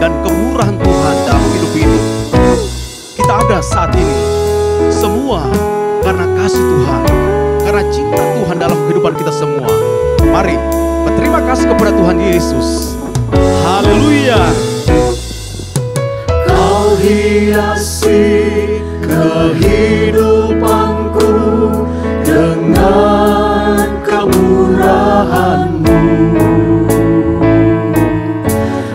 dan kemurahan Tuhan dalam hidup ini. Kita ada saat ini semua karena kasih Tuhan, karena cinta Tuhan dalam kehidupan kita semua. Mari berterima kasih kepada Tuhan Yesus. Haleluya. Kau hiasi kehidupanku dengan kemurahan-Mu.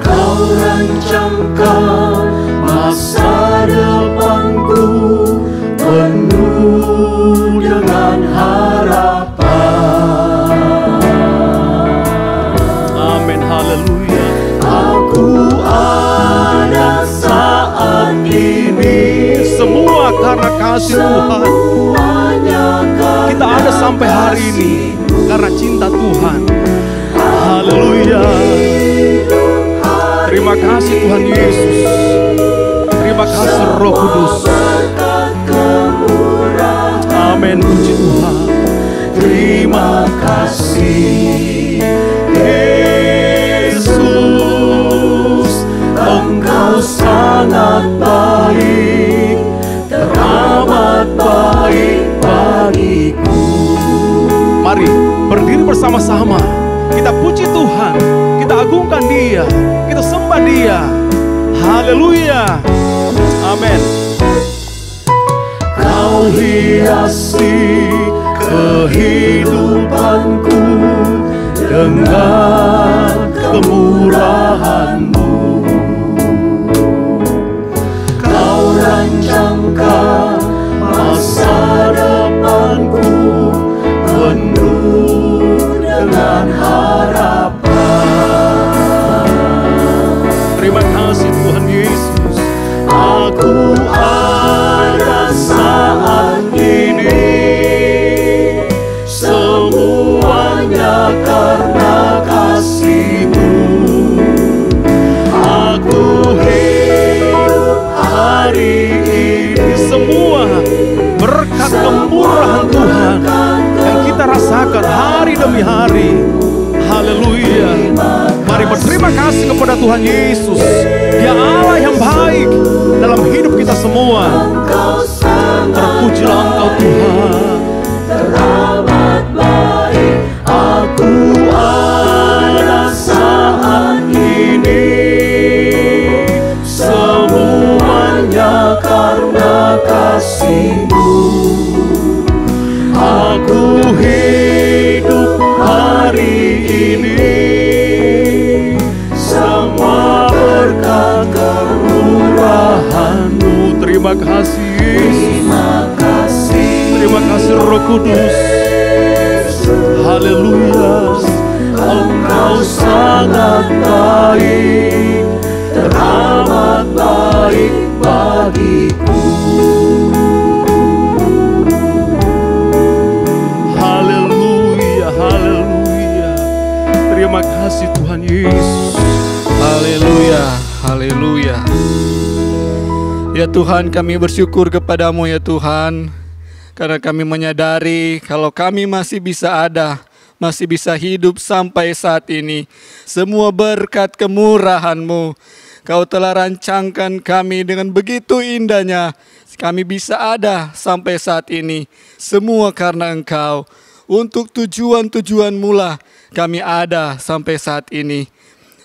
Kau rancangkan masa depanku penuh dengan harapan. Amin, haleluya. Aku ada saat ini Semua karena kasih Tuhan. Kita ada sampai hari ini karena cinta Tuhan. Haleluya. Terima kasih Tuhan Yesus. Terima kasih Roh Kudus. Amin, puji Tuhan. Terima kasih Yesus, Engkau sangat baik, teramat baik bagiku. Mari berdiri bersama-sama. Kita puji Tuhan, kita agungkan Dia, kita sembah Dia. Haleluya. Amin. Kau hiasi kehidupanku dengan kemurahan-Mu. Kau rancangkan masa depanku penuh dengan harapan. Terima kasih Tuhan Yesus. Aku ada saat ini semuanya karena kasih-Mu. Aku hidup hari ini Semua berkat kemurahan Tuhan yang kita rasakan hari demi hari. Haleluya. Mari berterima kasih kepada Tuhan Yesus. Dia Allah yang baik dalam hidup kita semua. Terpujilah Engkau Tuhan. teramat baik. Aku ada saat ini semuanya karena kasih-Mu. Aku hidup hari ini semua berkat kemurahan-Mu. Terima kasih Yesus. Terima kasih Terima kasih Roh Kudus. Haleluya. Engkau sangat baik, teramat baik bagiku. Haleluya, haleluya. Terima kasih Tuhan Yesus. Haleluya, haleluya. Ya Tuhan, kami bersyukur kepadamu ya Tuhan, karena kami menyadari kalau kami masih bisa ada, masih bisa hidup sampai saat ini. Semua berkat kemurahan-Mu. Kau telah rancangkan kami dengan begitu indahnya. Kami bisa ada sampai saat ini. Semua karena Engkau. Untuk tujuan-tujuan-Mu lah kami ada sampai saat ini.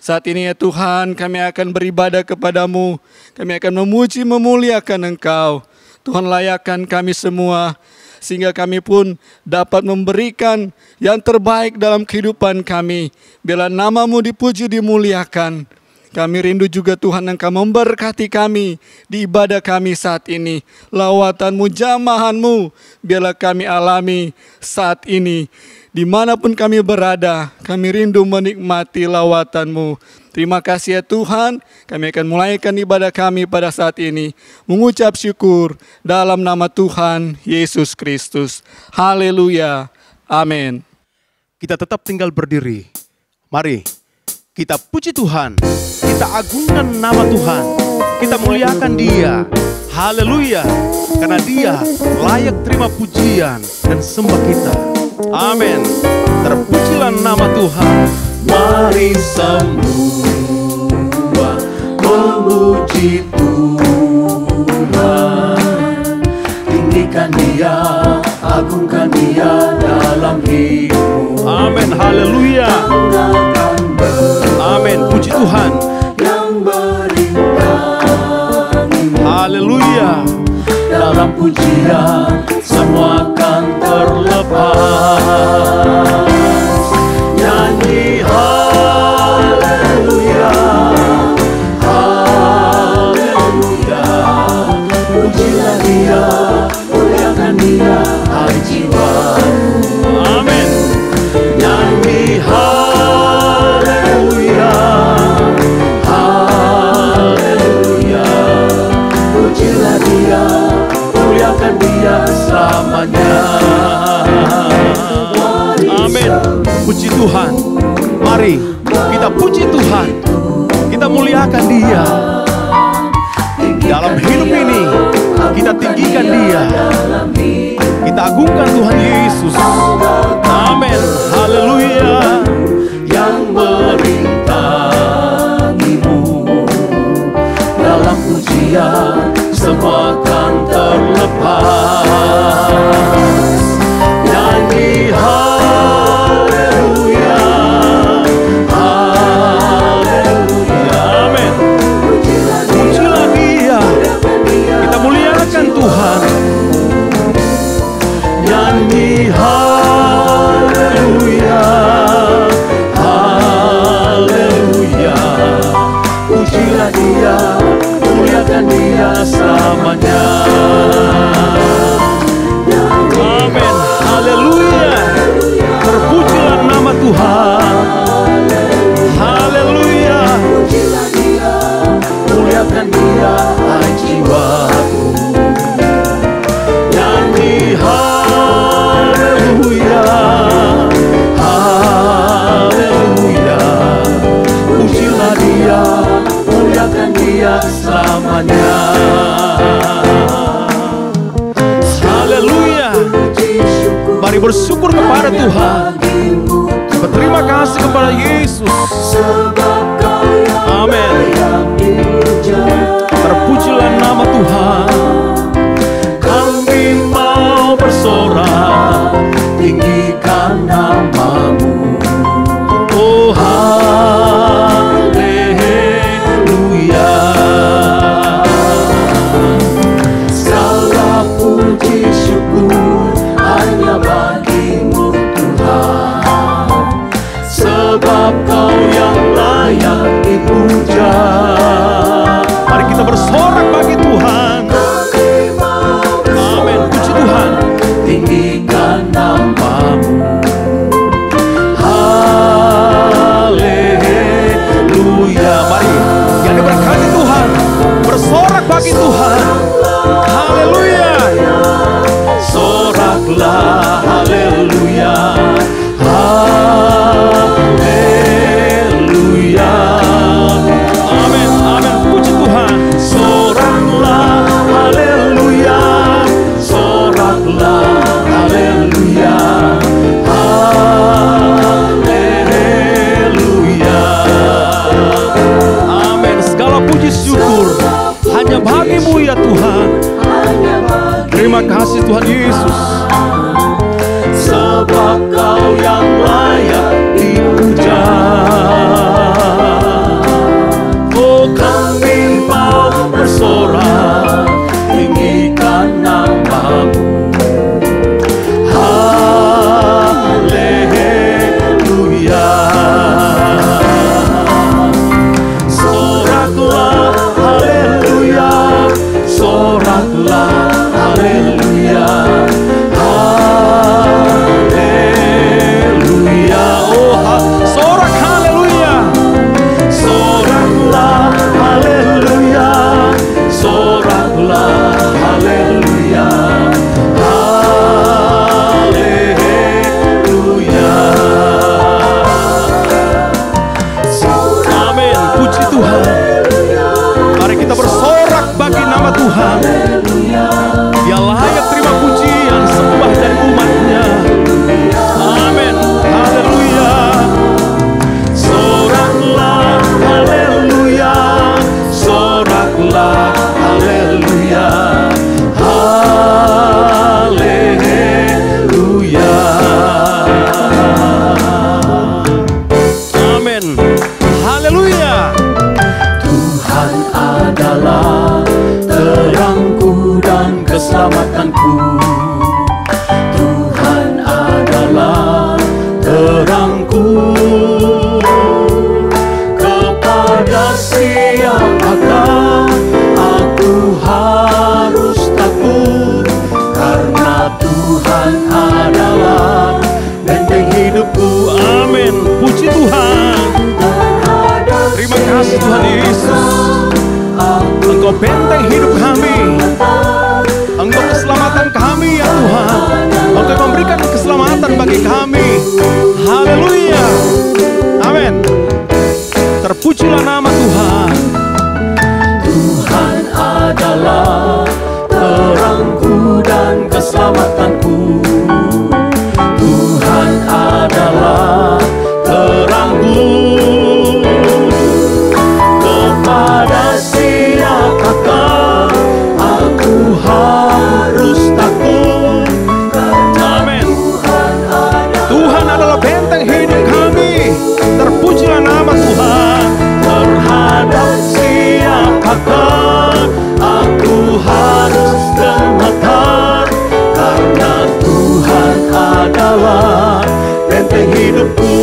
Saat ini ya Tuhan, kami akan beribadah kepadamu. Kami akan memuji, memuliakan Engkau. Tuhan, layakkan kami semua, sehingga kami pun dapat memberikan yang terbaik dalam kehidupan kami. Biarlah nama-Mu dipuji, dimuliakan. Kami rindu juga Tuhan Engkau memberkati kami di ibadah kami saat ini. Lawatan-Mu, jamahan-Mu, biarlah kami alami saat ini. Dimanapun kami berada, kami rindu menikmati lawatan-Mu. Terima kasih ya Tuhan, kami akan mulaikan ibadah kami pada saat ini. Mengucap syukur dalam nama Tuhan Yesus Kristus. Haleluya. Amin. Kita tetap tinggal berdiri. Mari kita puji Tuhan, kita agungkan nama Tuhan, kita muliakan Dia. Haleluya, karena Dia layak terima pujian dan sembah kita. Amin. Terpujilah nama Tuhan. Mari semua memuji Tuhan. Tinggikan Dia, agungkan Dia dalam hidupmu. Amin, haleluya. Amin, puji Tuhan. Yang merintangimu. Haleluya. Dalam pujian semua akan terlepas. Nyanyi haleluya, haleluya. Pujilah Dia, muliakan Dia, hai jiwaku. Amin. Nyanyi haleluya, haleluya. Pujilah Dia, muliakan Dia selamanya. Amin. Puji Tuhan. Mari kita puji Tuhan. Kita muliakan Dia. Dalam hidup ini kita tinggikan Dia. Kita agungkan Tuhan Yesus. Amin. Haleluya. Yang merintangimu. Dalam pujian semua akan terlepas. Nyanyi haleluya, haleluya. Amin. Pujilah Dia. Kita muliakan Tuhan. Nyanyi haleluya, haleluya. Pujilah Dia, muliakan Dia selamanya. Amin. Haleluya. Terpujilah nama Tuhan. Haleluya. Pujilah Dia, muliakan Dia, hai jiwaku. Nyanyi haleluya, haleluya. Pujilah Dia, muliakan Dia selamanya. Haleluya. Mari bersyukur kepada Tuhan. Berterima kasih kepada Yesus. Amin. Terpujilah nama Tuhan. Kami mau bersorak, tinggikan namamu. Oh haleluya. Segala puji syukur hanya bagimu Tuhan. Sebab Kau yang layak dipuja. Mari kita bersorak bagi Tuhan. Amin. Puji Tuhan. Tinggikan namamu. Haleluya. Mari yang diberkati Tuhan bersorak bagi Tuhan. Haleluya. Soraklah haleluya. Haleluya. Amin. Amin. Puji Tuhan. Soraklah haleluya. Soraklah haleluya. Haleluya. Amin. Segala puji syukur hanya bagimu ya Tuhan. Terima kasih Tuhan Yesus. Sebab Kau yang layak dipuja. Oh kami mau bersorak, tinggikan namamu. Haleluya. Soraklah haleluya. Soraklah haleluya. Haleluya. Oh, sorak Engkau benteng hidup kami, Engkau keselamatan kami ya Tuhan. Engkau memberikan keselamatan bagi kami. Haleluya. Amin. Terpujilah nama Tuhan. Tuhan adalah terangku dan keselamatanku. Tuhan adalah terangku. Kepada siapakah aku harus takut? Amin. Tuhan adalah benteng hidup kami. Terpujilah nama Tuhan. Terhadap siapakah aku harus gemetar? Karena Tuhan adalah benteng hidupku.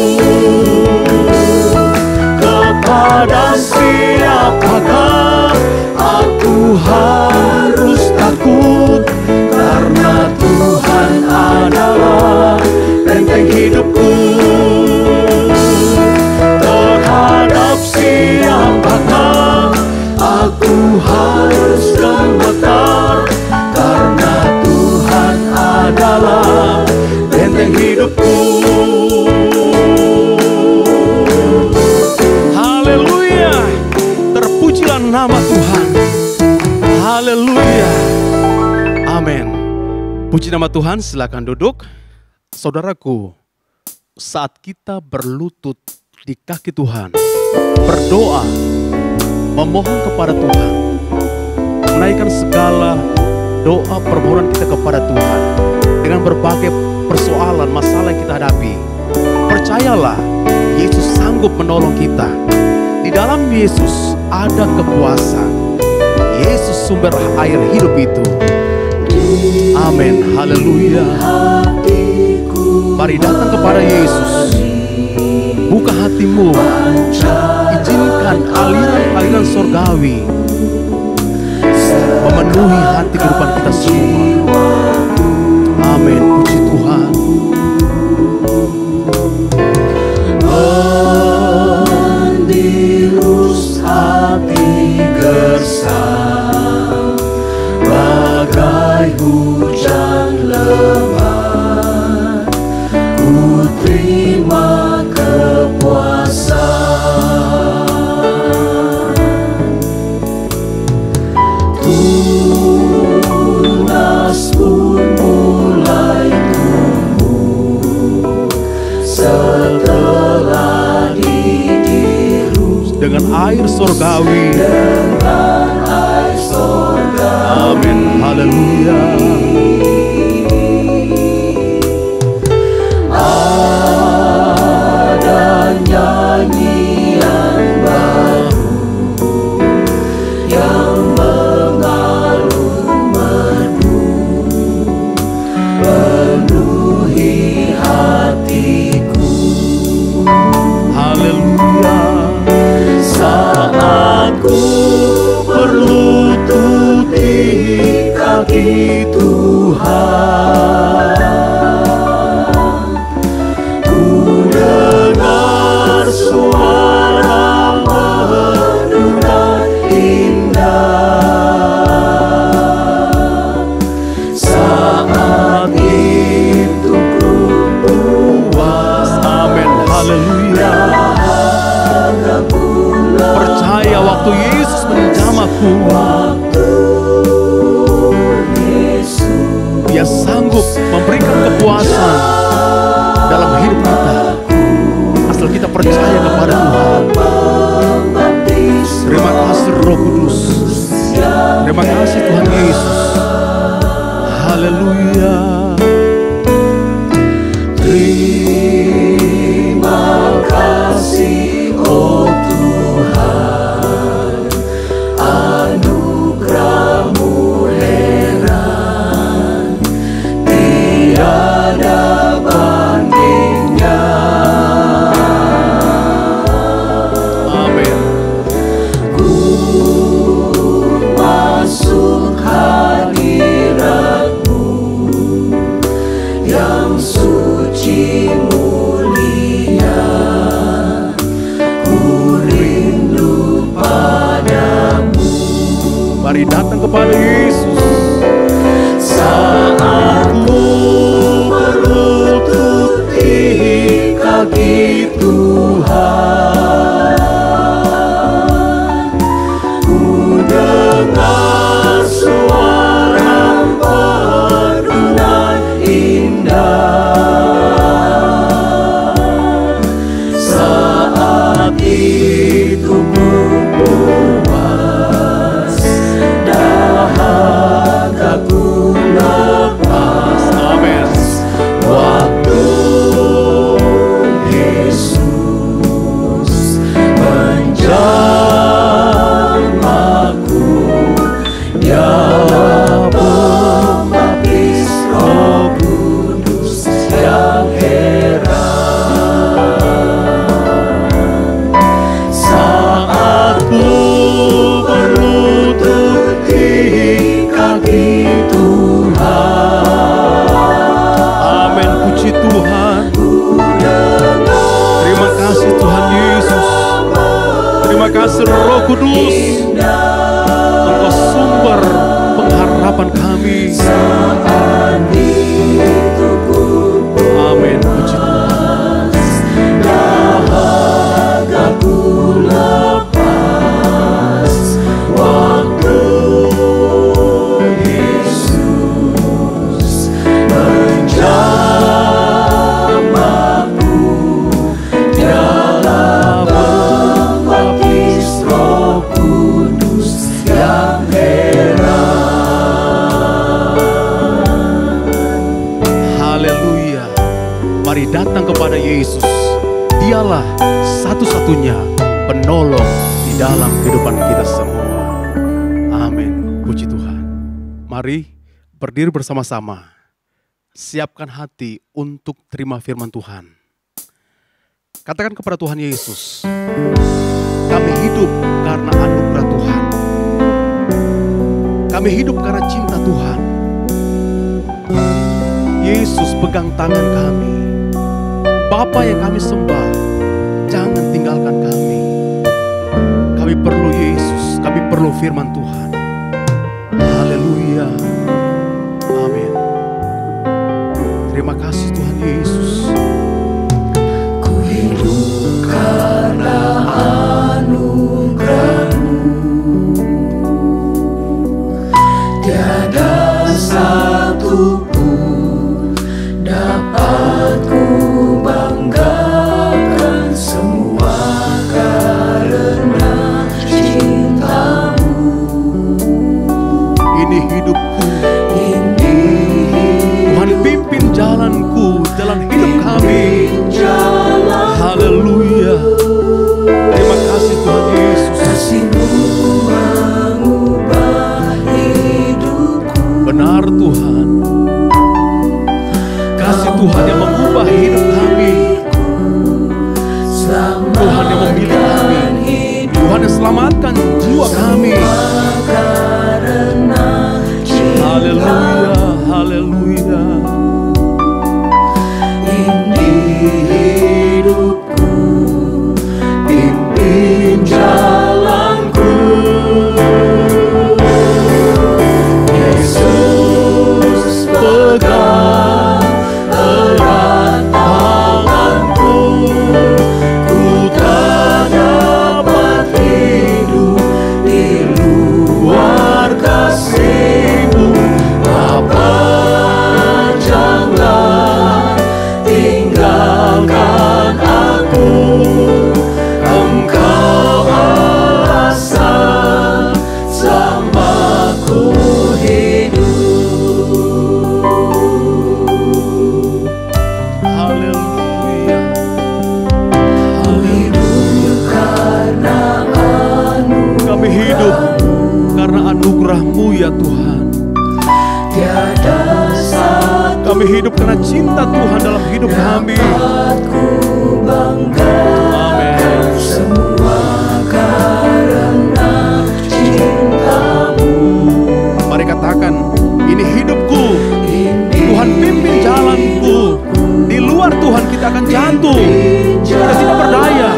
Kepada siapakah aku harus takut? Karena Tuhan adalah benteng hidupku. Terhadap siapakah aku harus gemetar? Karena Tuhan adalah benteng hidupku. Haleluya. Terpujilah nama Tuhan. Haleluya. Amin. Puji nama Tuhan, silakan duduk. Saudaraku, saat kita berlutut di kaki Tuhan, berdoa, memohon kepada Tuhan, menaikkan segala doa permohonan kita kepada Tuhan dengan berbagai persoalan, masalah yang kita hadapi, percayalah, Yesus sanggup menolong kita. Di dalam Yesus ada kepuasan. Yesus sumber air hidup itu. Amin. Haleluya. Mari datang kepada Yesus. Buka hatimu. Izinkan aliran-aliran sorgawi memenuhi hati kehidupan kita semua. Amin. Puji Tuhan. Mendirus hati gersang bagai hujan lebat, ku terima kepuasan. Tunas pun mulai tumbuh setelah didirus dengan air sorgawi. dengan air surga. Amin. Haleluya. Ada nyanyian baru yang mengalun merdu, penuhi hatiku. Haleluya. Saat ku berlutut di kaki Tuhan, ku dengar suara merdu dan indah. Saat itu ku puas. Amin. Haleluya. Percaya waktu Yesus menjamahku, Dia sanggup memberikan kepuasan dalam hidup kita, asal kita percaya kepada Tuhan. Terima kasih Roh Kudus. Terima kasih Tuhan Yesus. Haleluya. Terima kasih oh Tuhan, anugerah-Mu heran, tiada bandingnya. Amin. Ku masuk hadirat-Mu itu ku puas, dahagaku lepas. Amin. Waktu Yesus menjamahku, Dia pembaptis Roh Kudus yang heran. Saat ku berlutut di kaki Tuhan, Amin. Puji Tuhan. Terima kasih Tuhan Yesus. Terima kasih Roh Kudus. Engkau sumber pengharapan kami. Amin. Puji Tuhan. dahagaku lepas. Waktu Yesus menjamahku, Dialah pembaptis Roh Kudus yang heran. Haleluya. Mari datang kepada Yesus. Dialah satu-satunya penolong di dalam kehidupan kita semua. Amin. Puji Tuhan. Mari berdiri bersama-sama. Siapkan hati untuk terima firman Tuhan. Katakan kepada Tuhan Yesus, kami hidup karena anugerah Tuhan. Kami hidup karena cinta Tuhan. Yesus pegang tangan kami. Bapa yang kami sembah, jangan tinggalkan kami. Kami perlu Yesus, kami perlu firman Tuhan. Haleluya. Amin. Terima kasih Tuhan Yesus. Ku hidup karena anugerah-Mu, tiada satu pun dapat ku banggakan, semua karena cinta-Mu. Ini hidupku, Tuhan pimpin jalanku, jalan hidup kami. Haleluya. Terima kasih Tuhan Yesus. Kasih-Mu mengubah hidupku. Benar Tuhan. Kasih Tuhan yang mengubah hidup kami. Tuhan yang memilih kami. Tuhan yang selamatkan jiwa kami. Haleluya, haleluya. Ini hidupku, pimpin jalanku. Yesus pegang erat tanganku, ku tak dapat hidup di luar kasih-Mu. Bapa, janganlah tinggalkan aku, Engkau alasan selama ku hidup. Haleluya. Ku hidup karena Kami hidup karena anugerah-Mu ya Tuhan. tiada satu Kami hidup karena cinta Tuhan dalam hidup kami. ku banggakan, semua karena cinta-Mu. Mari katakan, ini hidupku, Tuhan pimpin jalanku. Di luar Tuhan kita akan jatuh, kita tidak berdaya.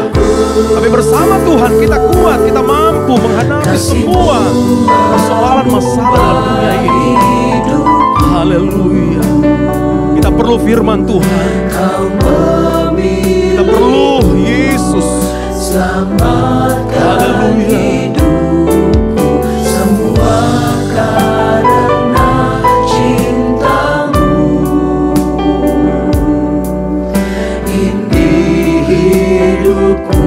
Tapi bersama Tuhan kita kuat, kita mampu menghadapi semua persoalan masalah dalam dunia ini. Haleluya. Kita perlu firman Tuhan. Kita perlu Yesus. Selamatkan Haleluya. hidupku, semua karena cinta-Mu. Ini hidupku,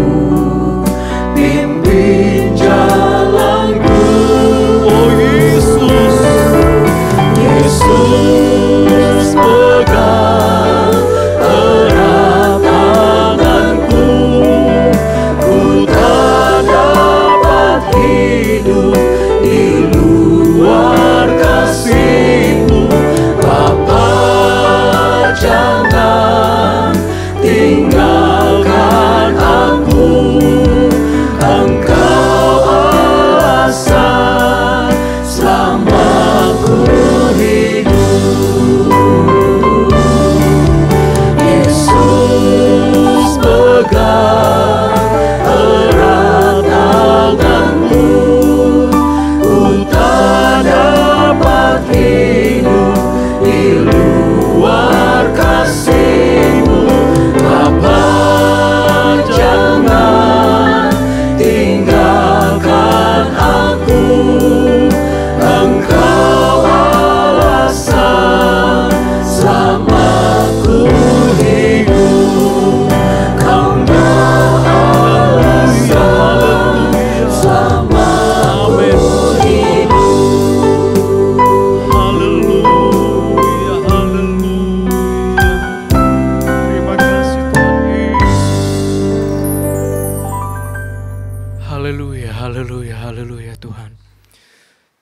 Haleluya, haleluya, haleluya Tuhan.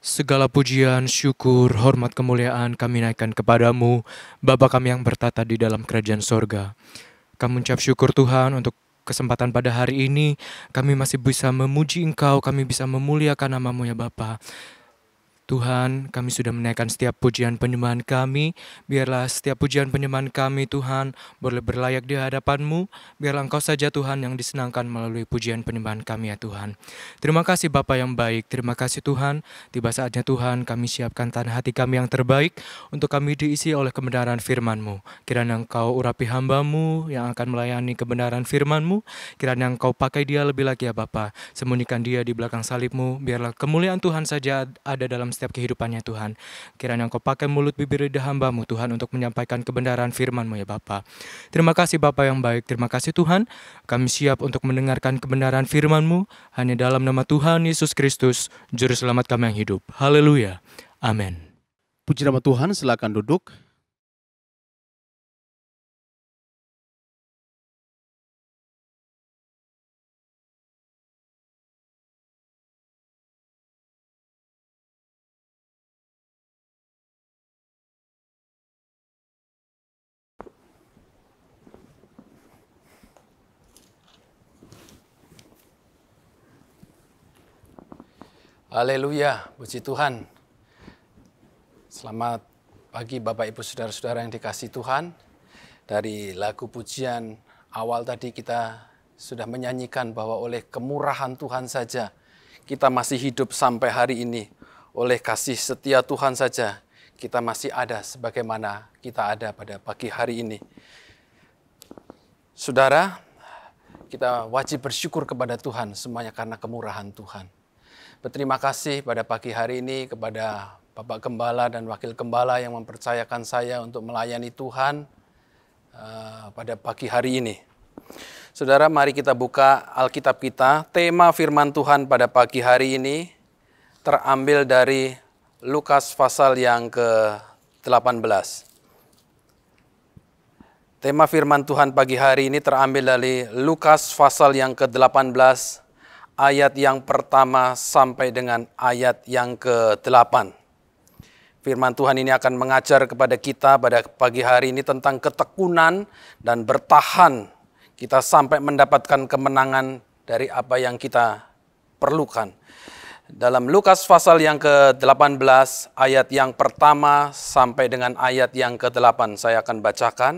Segala pujian, syukur, hormat, kemuliaan kami naikkan kepadamu, Bapa kami yang bertata di dalam kerajaan sorga. Kami ucap syukur Tuhan untuk kesempatan pada hari ini. Kami masih bisa memuji Engkau, kami bisa memuliakan nama-Mu ya Bapa. Tuhan, kami sudah menaikkan setiap pujian penyembahan kami. Biarlah setiap pujian penyembahan kami, Tuhan, boleh berlayak di hadapan-Mu. Biarlah Engkau saja, Tuhan, yang disenangkan melalui pujian penyembahan kami, ya Tuhan. Terima kasih Bapa yang baik. Terima kasih Tuhan. Tiba saatnya Tuhan, kami siapkan tanah hati kami yang terbaik untuk kami diisi oleh kebenaran firman-Mu. Kiranya Engkau urapi hamba-Mu yang akan melayani kebenaran firman-Mu. Kiranya Engkau pakai dia lebih lagi ya Bapa. Sembunyikan dia di belakang salib-Mu. Biarlah kemuliaan Tuhan saja ada dalam setiap kehidupannya Tuhan. Kiranya Engkau pakai mulut bibir lidah hamba-Mu Tuhan untuk menyampaikan kebenaran firman-Mu ya Bapa. Terima kasih Bapa yang baik. Terima kasih Tuhan. Kami siap untuk mendengarkan kebenaran firman-Mu hanya dalam nama Tuhan Yesus Kristus, Juru Selamat kami yang hidup. Haleluya. Amin. Puji nama Tuhan, silakan duduk. Haleluya, puji Tuhan. Selamat pagi Bapak Ibu Saudara-saudara yang dikasihi Tuhan. Dari lagu pujian awal tadi kita sudah menyanyikan bahwa oleh kemurahan Tuhan saja kita masih hidup sampai hari ini. Oleh kasih setia Tuhan saja kita masih ada sebagaimana kita ada pada pagi hari ini. Saudara, kita wajib bersyukur kepada Tuhan semuanya karena kemurahan Tuhan. Berterima kasih pada pagi hari ini kepada Bapak Gembala dan Wakil Gembala yang mempercayakan saya untuk melayani Tuhan pada pagi hari ini. Saudara, mari kita buka Alkitab kita. Tema firman Tuhan pada pagi hari ini terambil dari Lukas pasal yang ke-18. Tema firman Tuhan pagi hari ini terambil dari Lukas pasal yang ke-18, ayat yang pertama sampai dengan ayat yang ke-8. Firman Tuhan ini akan mengajar kepada kita pada pagi hari ini tentang ketekunan dan bertahan kita sampai mendapatkan kemenangan dari apa yang kita perlukan. Dalam Lukas pasal yang ke-18, ayat yang pertama sampai dengan ayat yang ke-8, saya akan bacakan.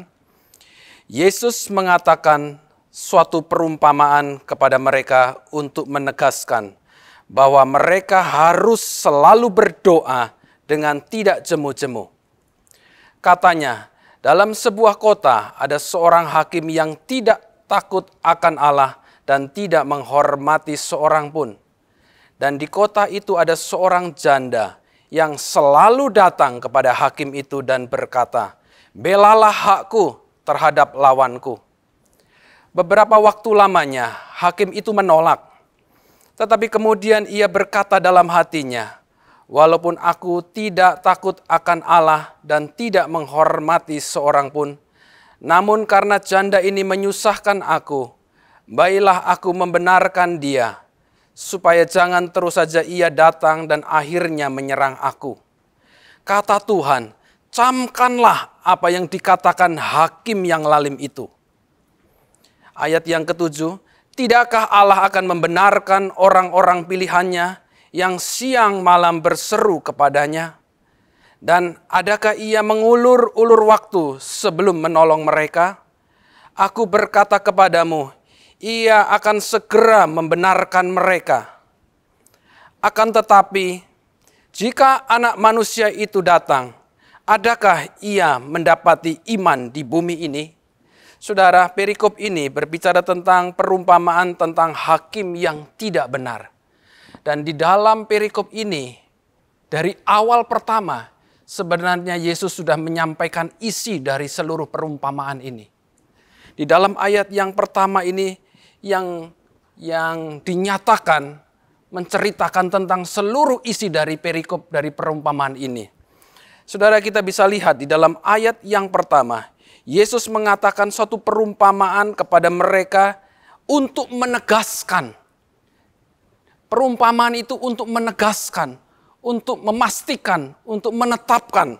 Yesus mengatakan suatu perumpamaan kepada mereka untuk menegaskan bahwa mereka harus selalu berdoa dengan tidak jemu-jemu. Katanya, dalam sebuah kota ada seorang hakim yang tidak takut akan Allah dan tidak menghormati seorang pun. Dan di kota itu ada seorang janda yang selalu datang kepada hakim itu dan berkata, "Belalah hakku terhadap lawanku." Beberapa waktu lamanya, hakim itu menolak. Tetapi kemudian ia berkata dalam hatinya, "Walaupun aku tidak takut akan Allah dan tidak menghormati seorang pun, namun karena janda ini menyusahkan aku, baiklah aku membenarkan dia, supaya jangan terus saja ia datang dan akhirnya menyerang aku." Kata Tuhan, "Camkanlah apa yang dikatakan hakim yang lalim itu." Ayat yang ke-7, tidakkah Allah akan membenarkan orang-orang pilihannya yang siang malam berseru kepadanya? Dan adakah ia mengulur-ulur waktu sebelum menolong mereka? Aku berkata kepadamu, ia akan segera membenarkan mereka. Akan tetapi, jika anak manusia itu datang, adakah ia mendapati iman di bumi ini? Saudara, perikop ini berbicara tentang perumpamaan tentang hakim yang tidak benar. Dan di dalam perikop ini, dari awal pertama, sebenarnya Yesus sudah menyampaikan isi dari seluruh perumpamaan ini. Di dalam ayat yang pertama ini, yang dinyatakan, menceritakan tentang seluruh isi dari perikop dari perumpamaan ini. Saudara, kita bisa lihat di dalam ayat yang pertama, Yesus mengatakan suatu perumpamaan kepada mereka untuk menegaskan Perumpamaan itu untuk menegaskan, untuk memastikan, untuk menetapkan.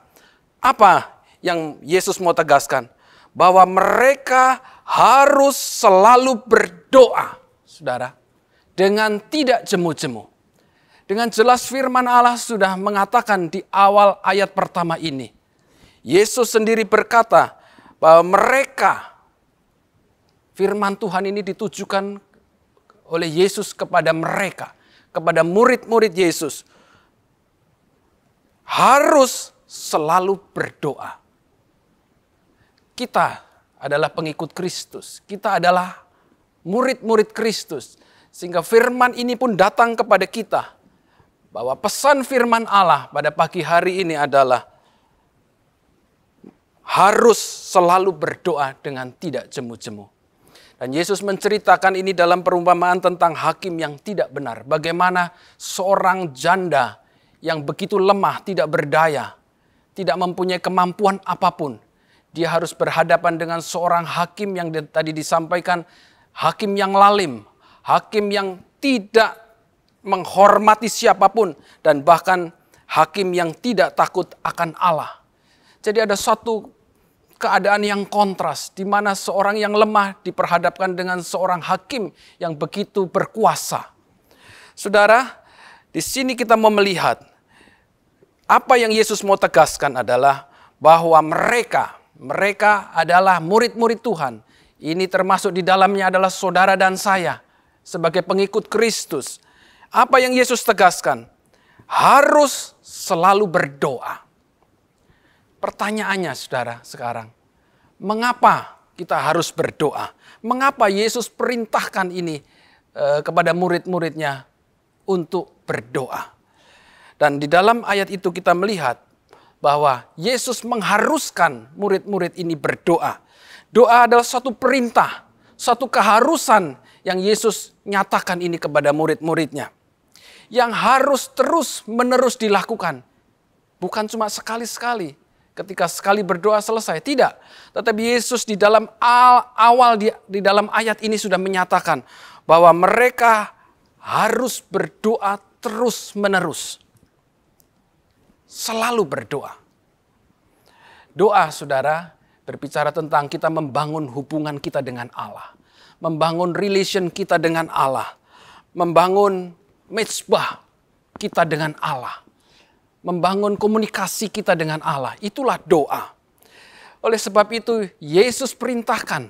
Apa yang Yesus mau tegaskan? Bahwa mereka harus selalu berdoa, saudara, dengan tidak jemu-jemu. Dengan jelas firman Allah sudah mengatakan di awal ayat pertama ini. Yesus sendiri berkata bahwa mereka, firman Tuhan ini ditujukan oleh Yesus kepada mereka, kepada murid-murid Yesus. Harus selalu berdoa. Kita adalah pengikut Kristus. Kita adalah murid-murid Kristus. Sehingga firman ini pun datang kepada kita. Bahwa pesan firman Allah pada pagi hari ini adalah harus selalu berdoa dengan tidak jemu-jemu. Dan Yesus menceritakan ini dalam perumpamaan tentang hakim yang tidak benar. Bagaimana seorang janda yang begitu lemah, tidak berdaya, tidak mempunyai kemampuan apapun. Dia harus berhadapan dengan seorang hakim yang tadi disampaikan, hakim yang lalim, hakim yang tidak menghormati siapapun, dan bahkan hakim yang tidak takut akan Allah. Jadi ada satu keadaan yang kontras, di mana seorang yang lemah diperhadapkan dengan seorang hakim yang begitu berkuasa. Saudara, di sini kita mau melihat, apa yang Yesus mau tegaskan adalah bahwa mereka adalah murid-murid Tuhan. Ini termasuk di dalamnya adalah saudara dan saya sebagai pengikut Kristus. Apa yang Yesus tegaskan? Harus selalu berdoa. Pertanyaannya saudara sekarang, mengapa kita harus berdoa? Mengapa Yesus perintahkan ini kepada murid-muridnya untuk berdoa? Dan di dalam ayat itu kita melihat bahwa Yesus mengharuskan murid-murid ini berdoa. Doa adalah suatu perintah, suatu keharusan yang Yesus nyatakan ini kepada murid-muridnya. Yang harus terus-menerus dilakukan. Bukan cuma sekali-sekali. Ketika sekali berdoa selesai. Tidak. Tetapi Yesus di dalam di dalam ayat ini sudah menyatakan bahwa mereka harus berdoa terus-menerus. Selalu berdoa. Doa, saudara, berbicara tentang kita membangun hubungan kita dengan Allah. Membangun relation kita dengan Allah. Membangun mezbah kita dengan Allah. Membangun komunikasi kita dengan Allah. Itulah doa. Oleh sebab itu, Yesus perintahkan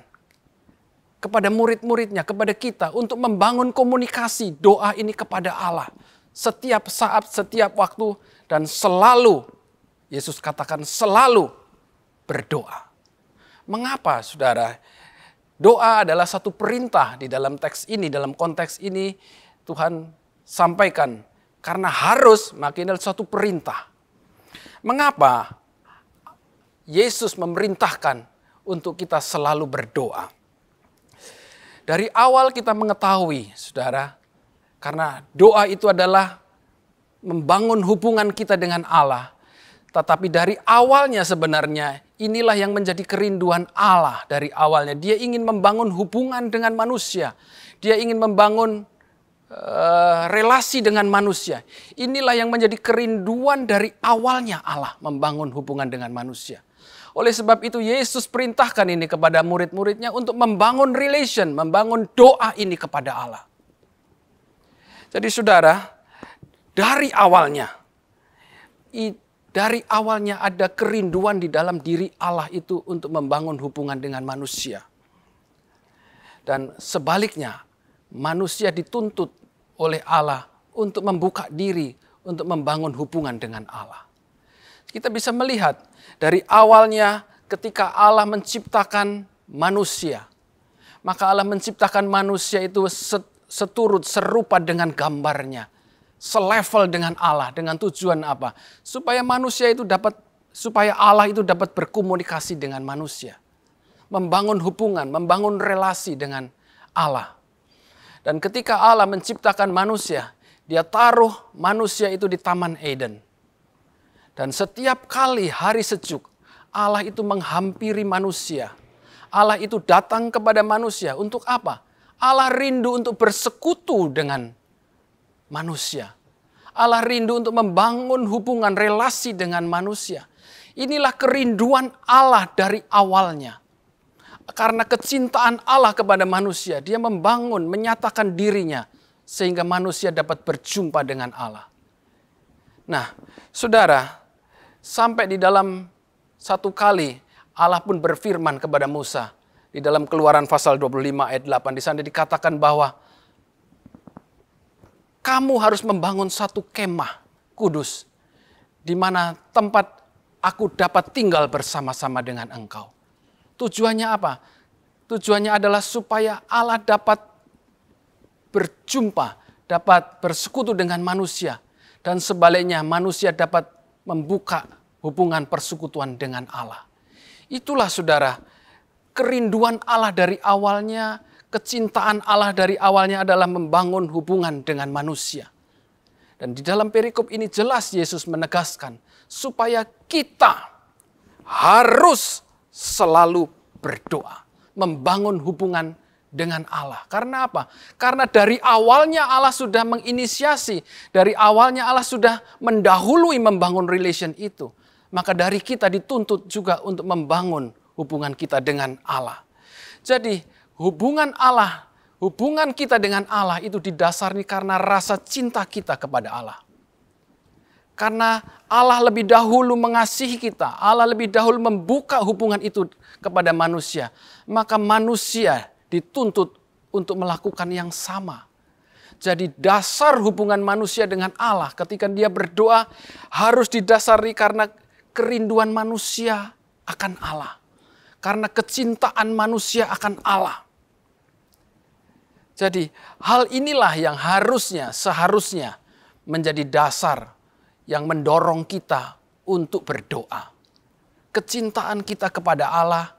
kepada murid-muridnya, kepada kita untuk membangun komunikasi doa ini kepada Allah. Setiap saat, setiap waktu, dan selalu, Yesus katakan selalu berdoa. Mengapa, saudara? Doa adalah satu perintah di dalam teks ini, dalam konteks ini Tuhan sampaikan. Karena harus, maka ini adalah suatu perintah. Mengapa Yesus memerintahkan untuk kita selalu berdoa? Dari awal kita mengetahui, saudara, karena doa itu adalah membangun hubungan kita dengan Allah. Tetapi dari awalnya sebenarnya inilah yang menjadi kerinduan Allah dari awalnya. Dia ingin membangun hubungan dengan manusia. Dia ingin membangun relasi dengan manusia. Inilah yang menjadi kerinduan dari awalnya Allah membangun hubungan dengan manusia. Oleh sebab itu Yesus perintahkan ini kepada murid-muridnya untuk membangun relation, membangun doa ini kepada Allah. Jadi saudara, dari awalnya ada kerinduan di dalam diri Allah itu untuk membangun hubungan dengan manusia. Dan sebaliknya, manusia dituntut oleh Allah untuk membuka diri, untuk membangun hubungan dengan Allah. Kita bisa melihat dari awalnya ketika Allah menciptakan manusia. Maka Allah menciptakan manusia itu seturut, serupa dengan gambarnya. Selevel dengan Allah, dengan tujuan apa? Supaya Allah itu dapat berkomunikasi dengan manusia. Membangun hubungan, membangun relasi dengan Allah. Dan ketika Allah menciptakan manusia, dia taruh manusia itu di Taman Eden. Dan setiap kali hari sejuk, Allah itu menghampiri manusia. Allah itu datang kepada manusia untuk apa? Allah rindu untuk bersekutu dengan manusia. Allah rindu untuk membangun hubungan relasi dengan manusia. Inilah kerinduan Allah dari awalnya. Karena kecintaan Allah kepada manusia, dia membangun, menyatakan dirinya, sehingga manusia dapat berjumpa dengan Allah. Nah, saudara, sampai di dalam satu kali Allah pun berfirman kepada Musa. Di dalam Keluaran pasal 25 ayat 8, di sana dikatakan bahwa kamu harus membangun satu kemah kudus, di mana tempat aku dapat tinggal bersama-sama dengan engkau. Tujuannya apa? Tujuannya adalah supaya Allah dapat berjumpa, dapat bersekutu dengan manusia. Dan sebaliknya manusia dapat membuka hubungan persekutuan dengan Allah. Itulah saudara, kerinduan Allah dari awalnya, kecintaan Allah dari awalnya adalah membangun hubungan dengan manusia. Dan di dalam perikop ini jelas Yesus menegaskan supaya kita harus selalu berdoa, membangun hubungan dengan Allah. Karena apa? Karena dari awalnya Allah sudah menginisiasi, dari awalnya Allah sudah mendahului membangun relation itu. Maka dari kita dituntut juga untuk membangun hubungan kita dengan Allah. Jadi hubungan kita dengan Allah itu didasari karena rasa cinta kita kepada Allah. Karena Allah lebih dahulu mengasihi kita, Allah lebih dahulu membuka hubungan itu kepada manusia. Maka manusia dituntut untuk melakukan yang sama. Jadi dasar hubungan manusia dengan Allah ketika dia berdoa harus didasari karena kerinduan manusia akan Allah. Karena kecintaan manusia akan Allah. Jadi hal inilah yang seharusnya menjadi dasar yang mendorong kita untuk berdoa. Kecintaan kita kepada Allah,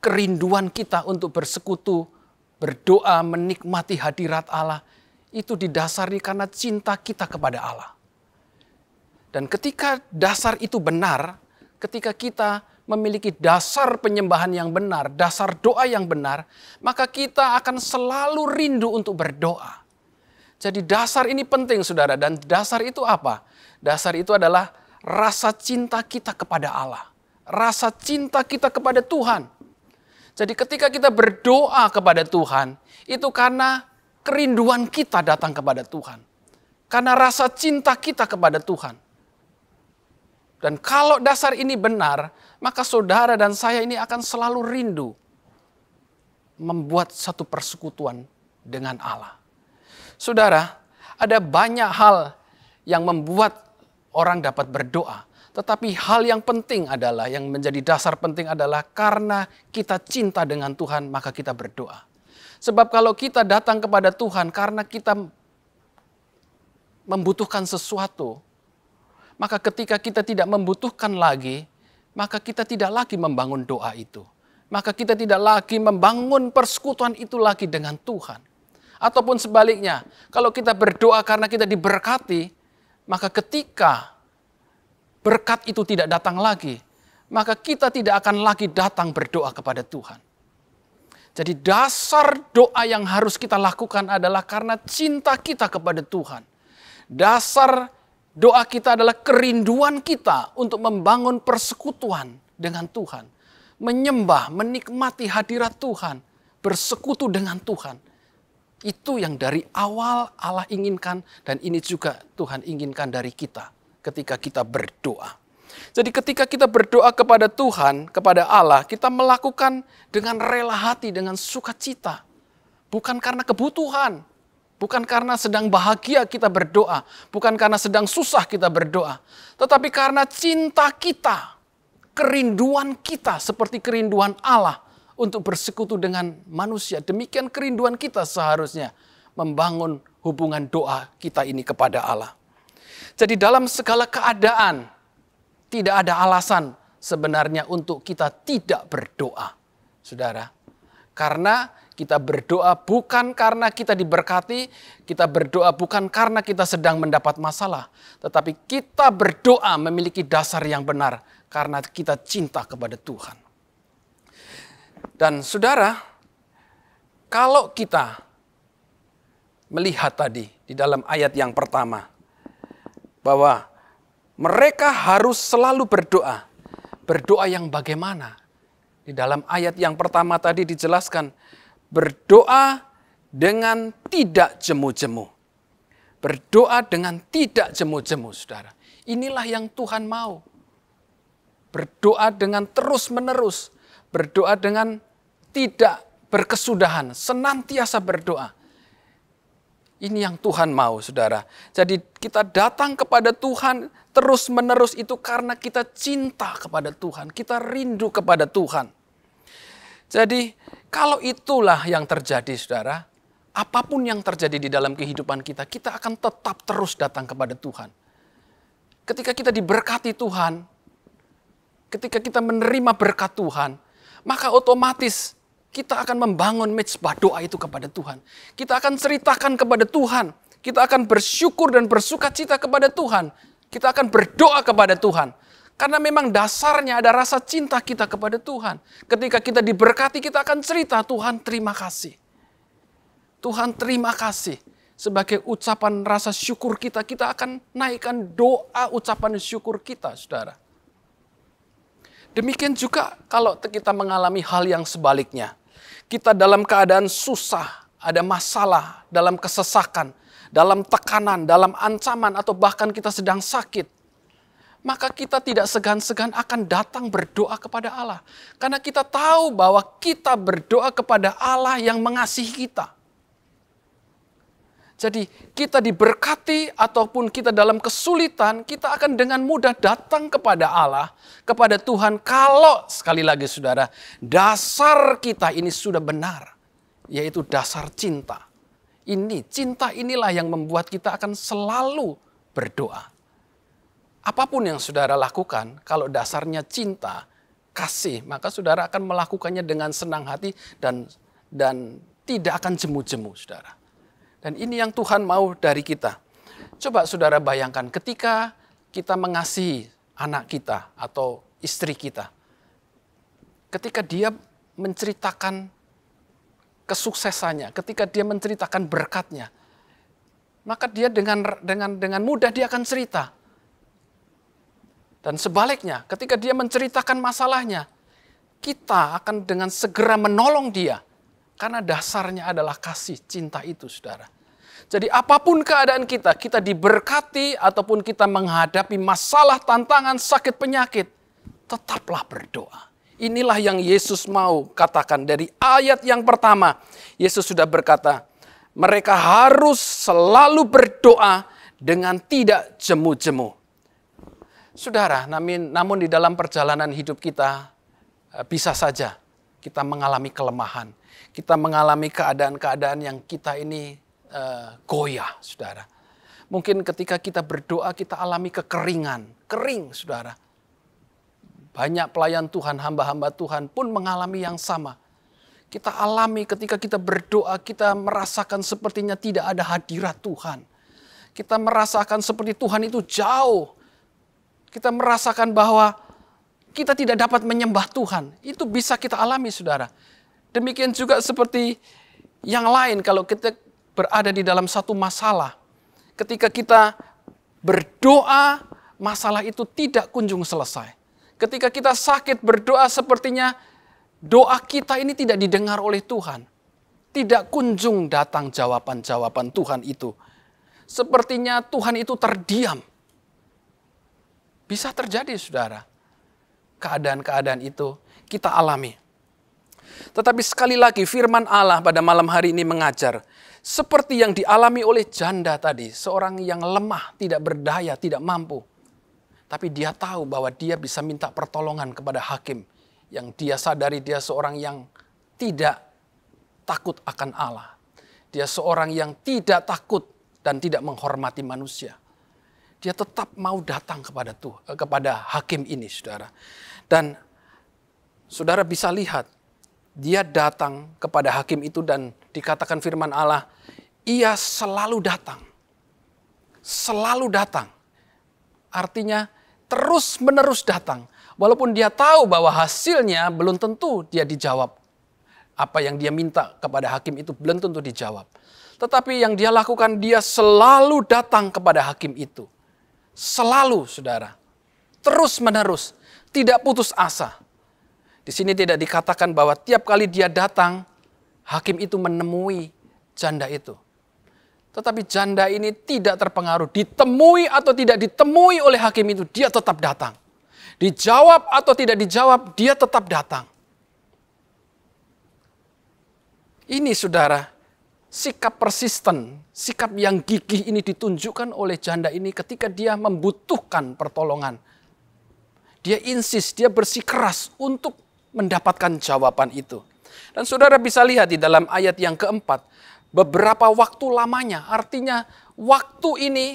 kerinduan kita untuk bersekutu, berdoa, menikmati hadirat Allah, itu didasari karena cinta kita kepada Allah. Dan ketika dasar itu benar, ketika kita memiliki dasar penyembahan yang benar, dasar doa yang benar, maka kita akan selalu rindu untuk berdoa. Jadi dasar ini penting saudara, dan dasar itu apa? Dasar itu adalah rasa cinta kita kepada Allah. Rasa cinta kita kepada Tuhan. Jadi ketika kita berdoa kepada Tuhan, itu karena kerinduan kita datang kepada Tuhan. Karena rasa cinta kita kepada Tuhan. Dan kalau dasar ini benar, maka saudara dan saya ini akan selalu rindu membuat satu persekutuan dengan Allah. Saudara, ada banyak hal yang membuat orang dapat berdoa. Tetapi hal yang penting adalah, yang menjadi dasar penting adalah karena kita cinta dengan Tuhan, maka kita berdoa. Sebab kalau kita datang kepada Tuhan karena kita membutuhkan sesuatu, maka ketika kita tidak membutuhkan lagi, maka kita tidak lagi membangun doa itu. Maka kita tidak lagi membangun persekutuan itu lagi dengan Tuhan. Ataupun sebaliknya, kalau kita berdoa karena kita diberkati, maka ketika berkat itu tidak datang lagi, maka kita tidak akan lagi datang berdoa kepada Tuhan. Jadi dasar doa yang harus kita lakukan adalah karena cinta kita kepada Tuhan. Dasar doa kita adalah kerinduan kita untuk membangun persekutuan dengan Tuhan. Menyembah, menikmati hadirat Tuhan, bersekutu dengan Tuhan. Itu yang dari awal Allah inginkan dan ini juga Tuhan inginkan dari kita ketika kita berdoa. Jadi ketika kita berdoa kepada Tuhan, kepada Allah, kita melakukan dengan rela hati, dengan sukacita. Bukan karena kebutuhan. Bukan karena sedang bahagia kita berdoa. Bukan karena sedang susah kita berdoa. Tetapi karena cinta kita. Kerinduan kita seperti kerinduan Allah untuk bersekutu dengan manusia. Demikian kerinduan kita seharusnya membangun hubungan doa kita ini kepada Allah. Jadi dalam segala keadaan tidak ada alasan sebenarnya untuk kita tidak berdoa. Saudara, karena kita berdoa bukan karena kita diberkati, kita berdoa bukan karena kita sedang mendapat masalah, tetapi kita berdoa memiliki dasar yang benar karena kita cinta kepada Tuhan. Dan saudara, kalau kita melihat tadi di dalam ayat yang pertama bahwa mereka harus selalu berdoa. Berdoa yang bagaimana? Di dalam ayat yang pertama tadi dijelaskan, berdoa dengan tidak jemu-jemu. Berdoa dengan tidak jemu-jemu, saudara. Inilah yang Tuhan mau. Berdoa dengan terus-menerus. Berdoa dengan tidak berkesudahan. Senantiasa berdoa. Ini yang Tuhan mau, saudara. Jadi kita datang kepada Tuhan terus-menerus itu karena kita cinta kepada Tuhan. Kita rindu kepada Tuhan. Jadi kalau itulah yang terjadi, saudara, apapun yang terjadi di dalam kehidupan kita, kita akan tetap terus datang kepada Tuhan. Ketika kita diberkati Tuhan, ketika kita menerima berkat Tuhan, maka otomatis kita akan membangun mezbah doa itu kepada Tuhan. Kita akan ceritakan kepada Tuhan. Kita akan bersyukur dan bersuka cita kepada Tuhan. Kita akan berdoa kepada Tuhan. Karena memang dasarnya ada rasa cinta kita kepada Tuhan. Ketika kita diberkati, kita akan cerita, Tuhan terima kasih. Tuhan terima kasih. Sebagai ucapan rasa syukur kita, kita akan naikkan doa ucapan syukur kita, saudara. Demikian juga kalau kita mengalami hal yang sebaliknya. Kita dalam keadaan susah, ada masalah, dalam kesesakan, dalam tekanan, dalam ancaman, atau bahkan kita sedang sakit. Maka kita tidak segan-segan akan datang berdoa kepada Allah. Karena kita tahu bahwa kita berdoa kepada Allah yang mengasihi kita. Jadi kita diberkati ataupun kita dalam kesulitan, kita akan dengan mudah datang kepada Allah, kepada Tuhan. Kalau sekali lagi saudara, dasar kita ini sudah benar, yaitu dasar cinta. Cinta inilah yang membuat kita akan selalu berdoa. Apapun yang saudara lakukan, kalau dasarnya cinta, kasih, maka saudara akan melakukannya dengan senang hati dan tidak akan jemu-jemu, saudara. Dan ini yang Tuhan mau dari kita. Coba saudara bayangkan ketika kita mengasihi anak kita atau istri kita. Ketika dia menceritakan kesuksesannya, ketika dia menceritakan berkatnya, maka dia dengan mudah dia akan cerita. Dan sebaliknya, ketika dia menceritakan masalahnya, kita akan dengan segera menolong dia. Karena dasarnya adalah kasih, cinta itu, saudara. Jadi apapun keadaan kita diberkati ataupun kita menghadapi masalah, tantangan, sakit, penyakit, tetaplah berdoa. Inilah yang Yesus mau katakan dari ayat yang pertama. Yesus sudah berkata, mereka harus selalu berdoa dengan tidak jemu-jemu. Saudara, namun di dalam perjalanan hidup kita bisa saja kita mengalami kelemahan. Kita mengalami keadaan-keadaan yang kita ini goyah, saudara. Mungkin ketika kita berdoa kita alami kekeringan, kering, saudara. Banyak pelayan Tuhan, hamba-hamba Tuhan pun mengalami yang sama. Kita alami ketika kita berdoa, kita merasakan sepertinya tidak ada hadirat Tuhan. Kita merasakan seperti Tuhan itu jauh. Kita merasakan bahwa kita tidak dapat menyembah Tuhan. Itu bisa kita alami, saudara. Demikian juga seperti yang lain kalau kita berada di dalam satu masalah. Ketika kita berdoa, masalah itu tidak kunjung selesai. Ketika kita sakit berdoa, sepertinya doa kita ini tidak didengar oleh Tuhan. Tidak kunjung datang jawaban-jawaban Tuhan itu. Sepertinya Tuhan itu terdiam. Bisa terjadi, saudara. Keadaan-keadaan itu kita alami. Tetapi sekali lagi firman Allah pada malam hari ini mengajar. Seperti yang dialami oleh janda tadi. Seorang yang lemah, tidak berdaya, tidak mampu. Tapi dia tahu bahwa dia bisa minta pertolongan kepada hakim. Yang dia sadari dia seorang yang tidak takut akan Allah. Dia seorang yang tidak takut dan tidak menghormati manusia. Dia tetap mau datang kepada hakim ini, saudara. Dan saudara bisa lihat, dia datang kepada hakim itu dan dikatakan firman Allah, ia selalu datang. Selalu datang. Artinya terus menerus datang. Walaupun dia tahu bahwa hasilnya belum tentu dia dijawab. Apa yang dia minta kepada hakim itu belum tentu dijawab. Tetapi yang dia lakukan, dia selalu datang kepada hakim itu. Selalu, saudara. Terus menerus. Tidak putus asa. Di sini tidak dikatakan bahwa tiap kali dia datang, hakim itu menemui janda itu. Tetapi janda ini tidak terpengaruh. Ditemui atau tidak ditemui oleh hakim itu, dia tetap datang. Dijawab atau tidak dijawab, dia tetap datang. Ini saudara, sikap persisten, sikap yang gigih ini ditunjukkan oleh janda ini ketika dia membutuhkan pertolongan. Dia insist, dia bersikeras untuk mendapatkan jawaban itu. Dan saudara bisa lihat di dalam ayat yang keempat, beberapa waktu lamanya, artinya waktu ini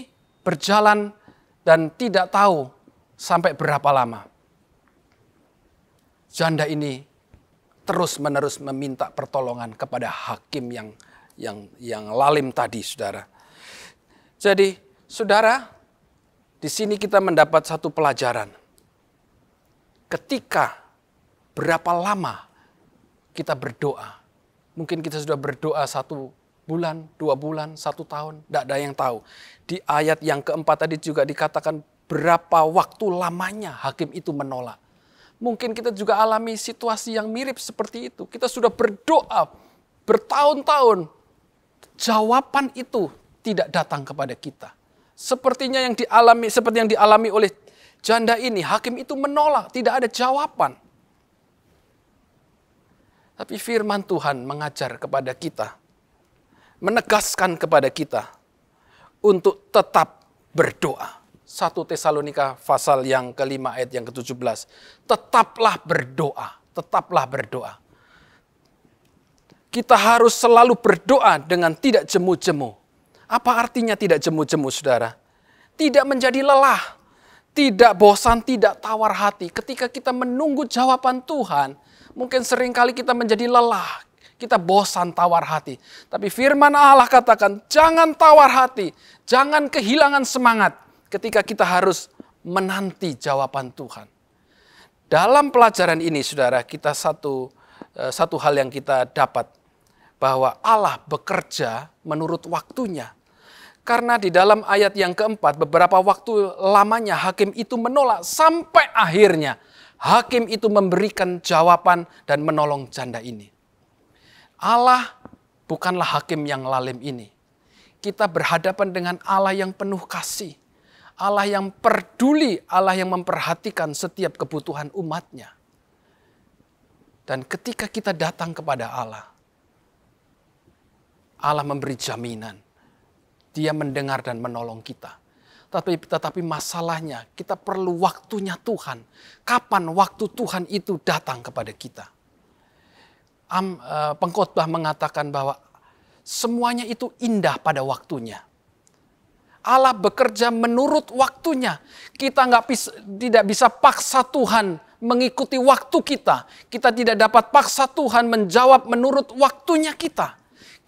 berjalan dan tidak tahu sampai berapa lama. Janda ini terus-menerus meminta pertolongan kepada hakim yang lalim tadi, saudara. Jadi, saudara, di sini kita mendapat satu pelajaran. Ketika berapa lama kita berdoa, mungkin kita sudah berdoa 1 bulan, 2 bulan, 1 tahun, tidak ada yang tahu. Di ayat yang keempat tadi juga dikatakan berapa waktu lamanya hakim itu menolak. Mungkin kita juga alami situasi yang mirip seperti itu. Kita sudah berdoa bertahun-tahun, jawaban itu tidak datang kepada kita. Seperti yang dialami oleh janda ini, hakim itu menolak, tidak ada jawaban. Tapi firman Tuhan mengajar kepada kita, menegaskan kepada kita untuk tetap berdoa. 1 Tesalonika pasal yang ke-5 ayat yang ke-17. Tetaplah berdoa, tetaplah berdoa. Kita harus selalu berdoa dengan tidak jemu-jemu. Apa artinya tidak jemu-jemu, saudara? Tidak menjadi lelah, tidak bosan, tidak tawar hati. Ketika kita menunggu jawaban Tuhan, mungkin seringkali kita menjadi lelah, kita bosan, tawar hati. Tapi firman Allah katakan, jangan tawar hati, jangan kehilangan semangat ketika kita harus menanti jawaban Tuhan. Dalam pelajaran ini, saudara, kita satu hal yang kita dapat, bahwa Allah bekerja menurut waktunya. Karena di dalam ayat yang keempat, beberapa waktu lamanya hakim itu menolak, sampai akhirnya hakim itu memberikan jawaban dan menolong janda ini. Allah bukanlah hakim yang lalim ini. Kita berhadapan dengan Allah yang penuh kasih. Allah yang peduli, Allah yang memperhatikan setiap kebutuhan umatnya. Dan ketika kita datang kepada Allah, Allah memberi jaminan. Dia mendengar dan menolong kita. Tetapi masalahnya, kita perlu waktunya Tuhan. Kapan waktu Tuhan itu datang kepada kita? Pengkhotbah mengatakan bahwa semuanya itu indah pada waktunya. Allah bekerja menurut waktunya. Kita tidak bisa paksa Tuhan mengikuti waktu kita. Kita tidak dapat paksa Tuhan menjawab menurut waktunya kita.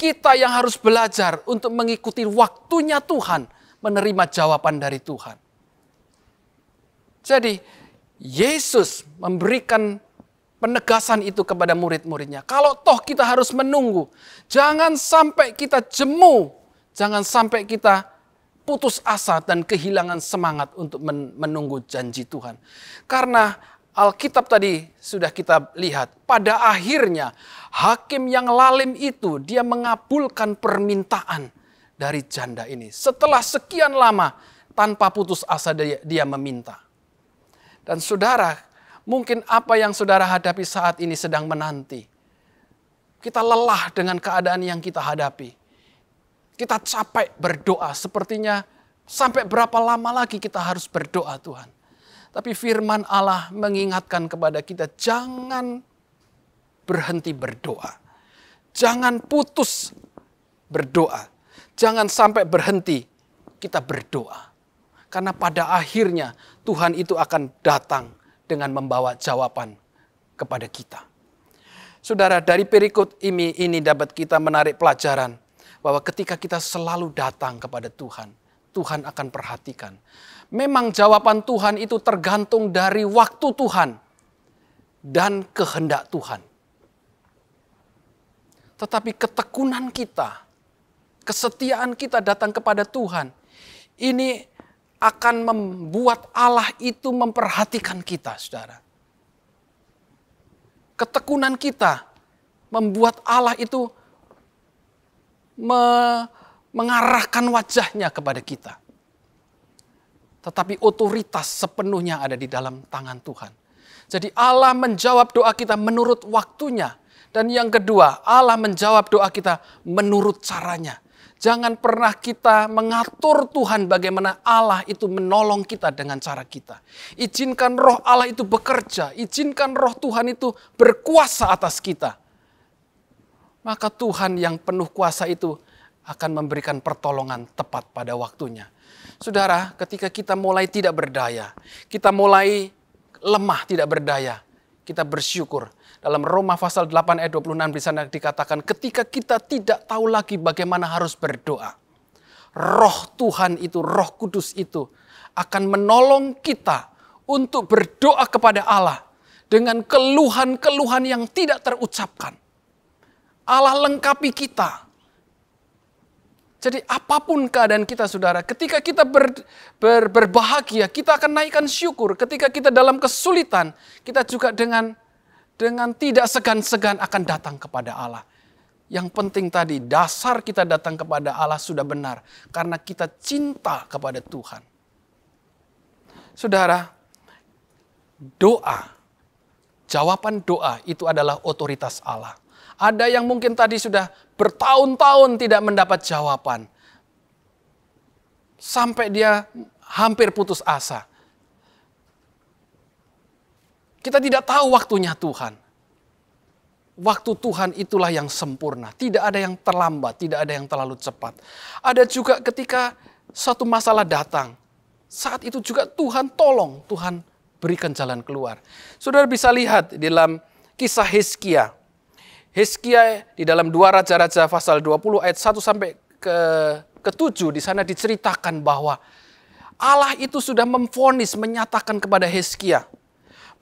Kita yang harus belajar untuk mengikuti waktunya Tuhan, menerima jawaban dari Tuhan. Jadi, Yesus memberikan penegasan itu kepada murid-muridnya. Kalau toh kita harus menunggu, jangan sampai kita jemu, jangan sampai kita putus asa dan kehilangan semangat untuk menunggu janji Tuhan. Karena Alkitab tadi sudah kita lihat, pada akhirnya hakim yang lalim itu dia mengabulkan permintaan dari janda ini. Setelah sekian lama tanpa putus asa dia meminta. Dan saudara, mungkin apa yang saudara hadapi saat ini sedang menanti. Kita lelah dengan keadaan yang kita hadapi. Kita capek berdoa, sepertinya sampai berapa lama lagi kita harus berdoa Tuhan. Tapi firman Allah mengingatkan kepada kita, jangan berhenti berdoa. Jangan putus berdoa. Jangan sampai berhenti kita berdoa. Karena pada akhirnya Tuhan itu akan datang dengan membawa jawaban kepada kita. Saudara, dari perikop ini dapat kita menarik pelajaran bahwa ketika kita selalu datang kepada Tuhan, Tuhan akan perhatikan. Memang jawaban Tuhan itu tergantung dari waktu Tuhan dan kehendak Tuhan. Tetapi ketekunan kita kesetiaan kita datang kepada Tuhan, ini akan membuat Allah itu memperhatikan kita, saudara. Ketekunan kita membuat Allah itu mengarahkan wajahnya kepada kita. Tetapi otoritas sepenuhnya ada di dalam tangan Tuhan. Jadi Allah menjawab doa kita menurut waktunya. Dan yang kedua, Allah menjawab doa kita menurut caranya. Jangan pernah kita mengatur Tuhan bagaimana Allah itu menolong kita dengan cara kita. Izinkan roh Allah itu bekerja. Izinkan roh Tuhan itu berkuasa atas kita. Maka Tuhan yang penuh kuasa itu akan memberikan pertolongan tepat pada waktunya. Saudara, ketika kita mulai tidak berdaya, kita mulai lemah tidak berdaya, kita bersyukur. Dalam Roma pasal 8 ayat 26 di sana dikatakan ketika kita tidak tahu lagi bagaimana harus berdoa. Roh Tuhan itu, Roh Kudus itu akan menolong kita untuk berdoa kepada Allah dengan keluhan-keluhan yang tidak terucapkan. Allah lengkapi kita. Jadi apapun keadaan kita, saudara, ketika kita berbahagia, kita akan naikkan syukur. Ketika kita dalam kesulitan, kita juga dengan tidak segan-segan akan datang kepada Allah. Yang penting tadi, dasar kita datang kepada Allah sudah benar. Karena kita cinta kepada Tuhan. Saudara, doa, jawaban doa itu adalah otoritas Allah. Ada yang mungkin tadi sudah bertahun-tahun tidak mendapat jawaban. Sampai dia hampir putus asa. Kita tidak tahu waktunya Tuhan. Waktu Tuhan itulah yang sempurna. Tidak ada yang terlambat, tidak ada yang terlalu cepat. Ada juga ketika suatu masalah datang. Saat itu juga Tuhan tolong, Tuhan berikan jalan keluar. Saudara bisa lihat di dalam kisah Hizkia. Hizkia di dalam 2 Raja-Raja pasal 20 ayat 1 sampai ke-7 di sana diceritakan bahwa Allah itu sudah memvonis, menyatakan kepada Hizkia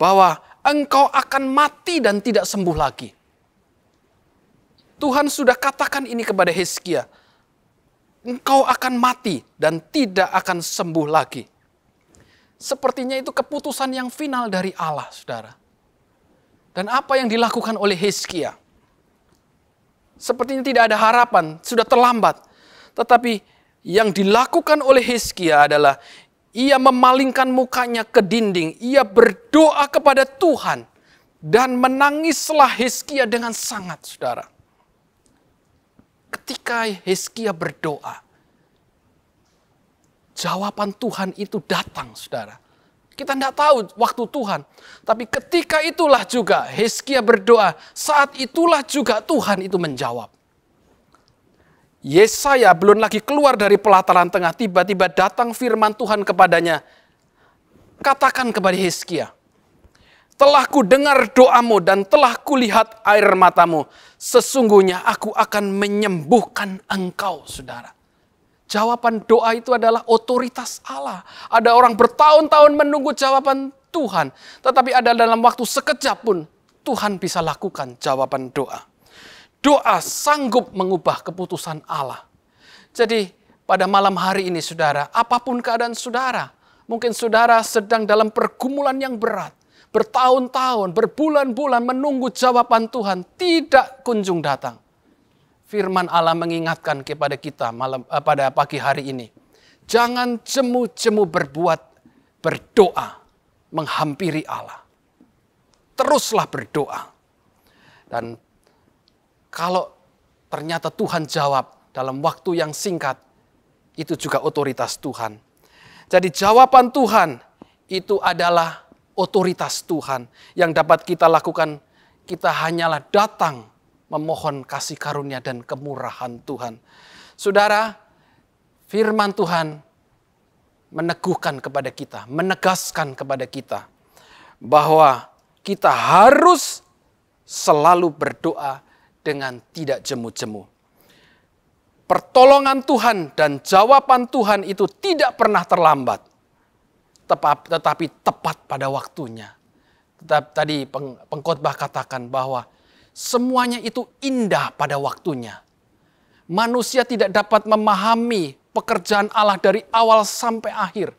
bahwa engkau akan mati dan tidak sembuh lagi. Tuhan sudah katakan ini kepada Hizkia. Engkau akan mati dan tidak akan sembuh lagi. Sepertinya itu keputusan yang final dari Allah, saudara. Dan apa yang dilakukan oleh Hizkia? Sepertinya tidak ada harapan, sudah terlambat. Tetapi yang dilakukan oleh Hizkia adalah ia memalingkan mukanya ke dinding. Ia berdoa kepada Tuhan. Dan menangislah Hizkia dengan sangat, saudara. Ketika Hizkia berdoa, jawaban Tuhan itu datang, saudara. Kita tidak tahu waktu Tuhan. Tapi ketika itulah juga Hizkia berdoa. Saat itulah juga Tuhan itu menjawab. Yesaya belum lagi keluar dari pelataran tengah. Tiba-tiba datang firman Tuhan kepadanya. Katakan kepada Hizkia. Telah ku dengar doamu dan telah kulihat air matamu. Sesungguhnya aku akan menyembuhkan engkau, saudara. Jawaban doa itu adalah otoritas Allah. Ada orang bertahun-tahun menunggu jawaban Tuhan. Tetapi ada dalam waktu sekejap pun Tuhan bisa lakukan jawaban doa. Doa sanggup mengubah keputusan Allah. Jadi pada malam hari ini saudara, apapun keadaan saudara. Mungkin saudara sedang dalam pergumulan yang berat. Bertahun-tahun, berbulan-bulan menunggu jawaban Tuhan. Tidak kunjung datang. Firman Allah mengingatkan kepada kita pada pagi hari ini. Jangan jemu-jemu berdoa, menghampiri Allah. Teruslah berdoa. Dan kalau ternyata Tuhan jawab dalam waktu yang singkat, itu juga otoritas Tuhan. Jadi jawaban Tuhan itu adalah otoritas Tuhan yang dapat kita lakukan. Kita hanyalah datang memohon kasih karunia dan kemurahan Tuhan. Saudara, firman Tuhan meneguhkan kepada kita, menegaskan kepada kita bahwa kita harus selalu berdoa dengan tidak jemu-jemu. Pertolongan Tuhan dan jawaban Tuhan itu tidak pernah terlambat, tetapi tepat pada waktunya. Tadi pengkhotbah katakan bahwa semuanya itu indah pada waktunya. Manusia tidak dapat memahami pekerjaan Allah dari awal sampai akhir.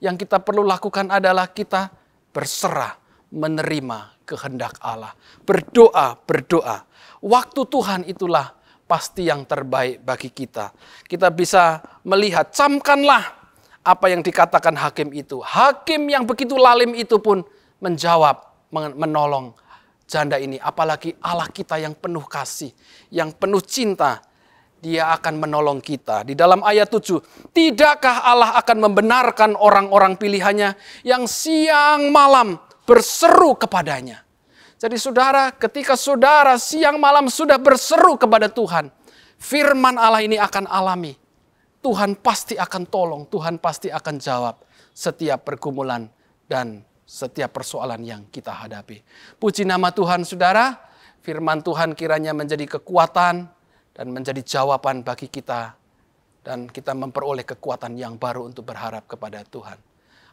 Yang kita perlu lakukan adalah kita berserah, menerima kehendak Allah. Berdoa. Waktu Tuhan itulah pasti yang terbaik bagi kita. Kita bisa melihat, camkanlah apa yang dikatakan hakim itu. Hakim yang begitu lalim itu pun menjawab, menolong janda ini. Apalagi Allah kita yang penuh kasih, yang penuh cinta. Dia akan menolong kita. Di dalam ayat 7, tidakkah Allah akan membenarkan orang-orang pilihannya yang siang malam berseru kepadanya? Jadi saudara, ketika saudara siang malam sudah berseru kepada Tuhan, firman Allah ini akan alami. Tuhan pasti akan tolong, Tuhan pasti akan jawab setiap pergumulan dan setiap persoalan yang kita hadapi. Puji nama Tuhan saudara, firman Tuhan kiranya menjadi kekuatan dan menjadi jawaban bagi kita. Dan kita memperoleh kekuatan yang baru untuk berharap kepada Tuhan.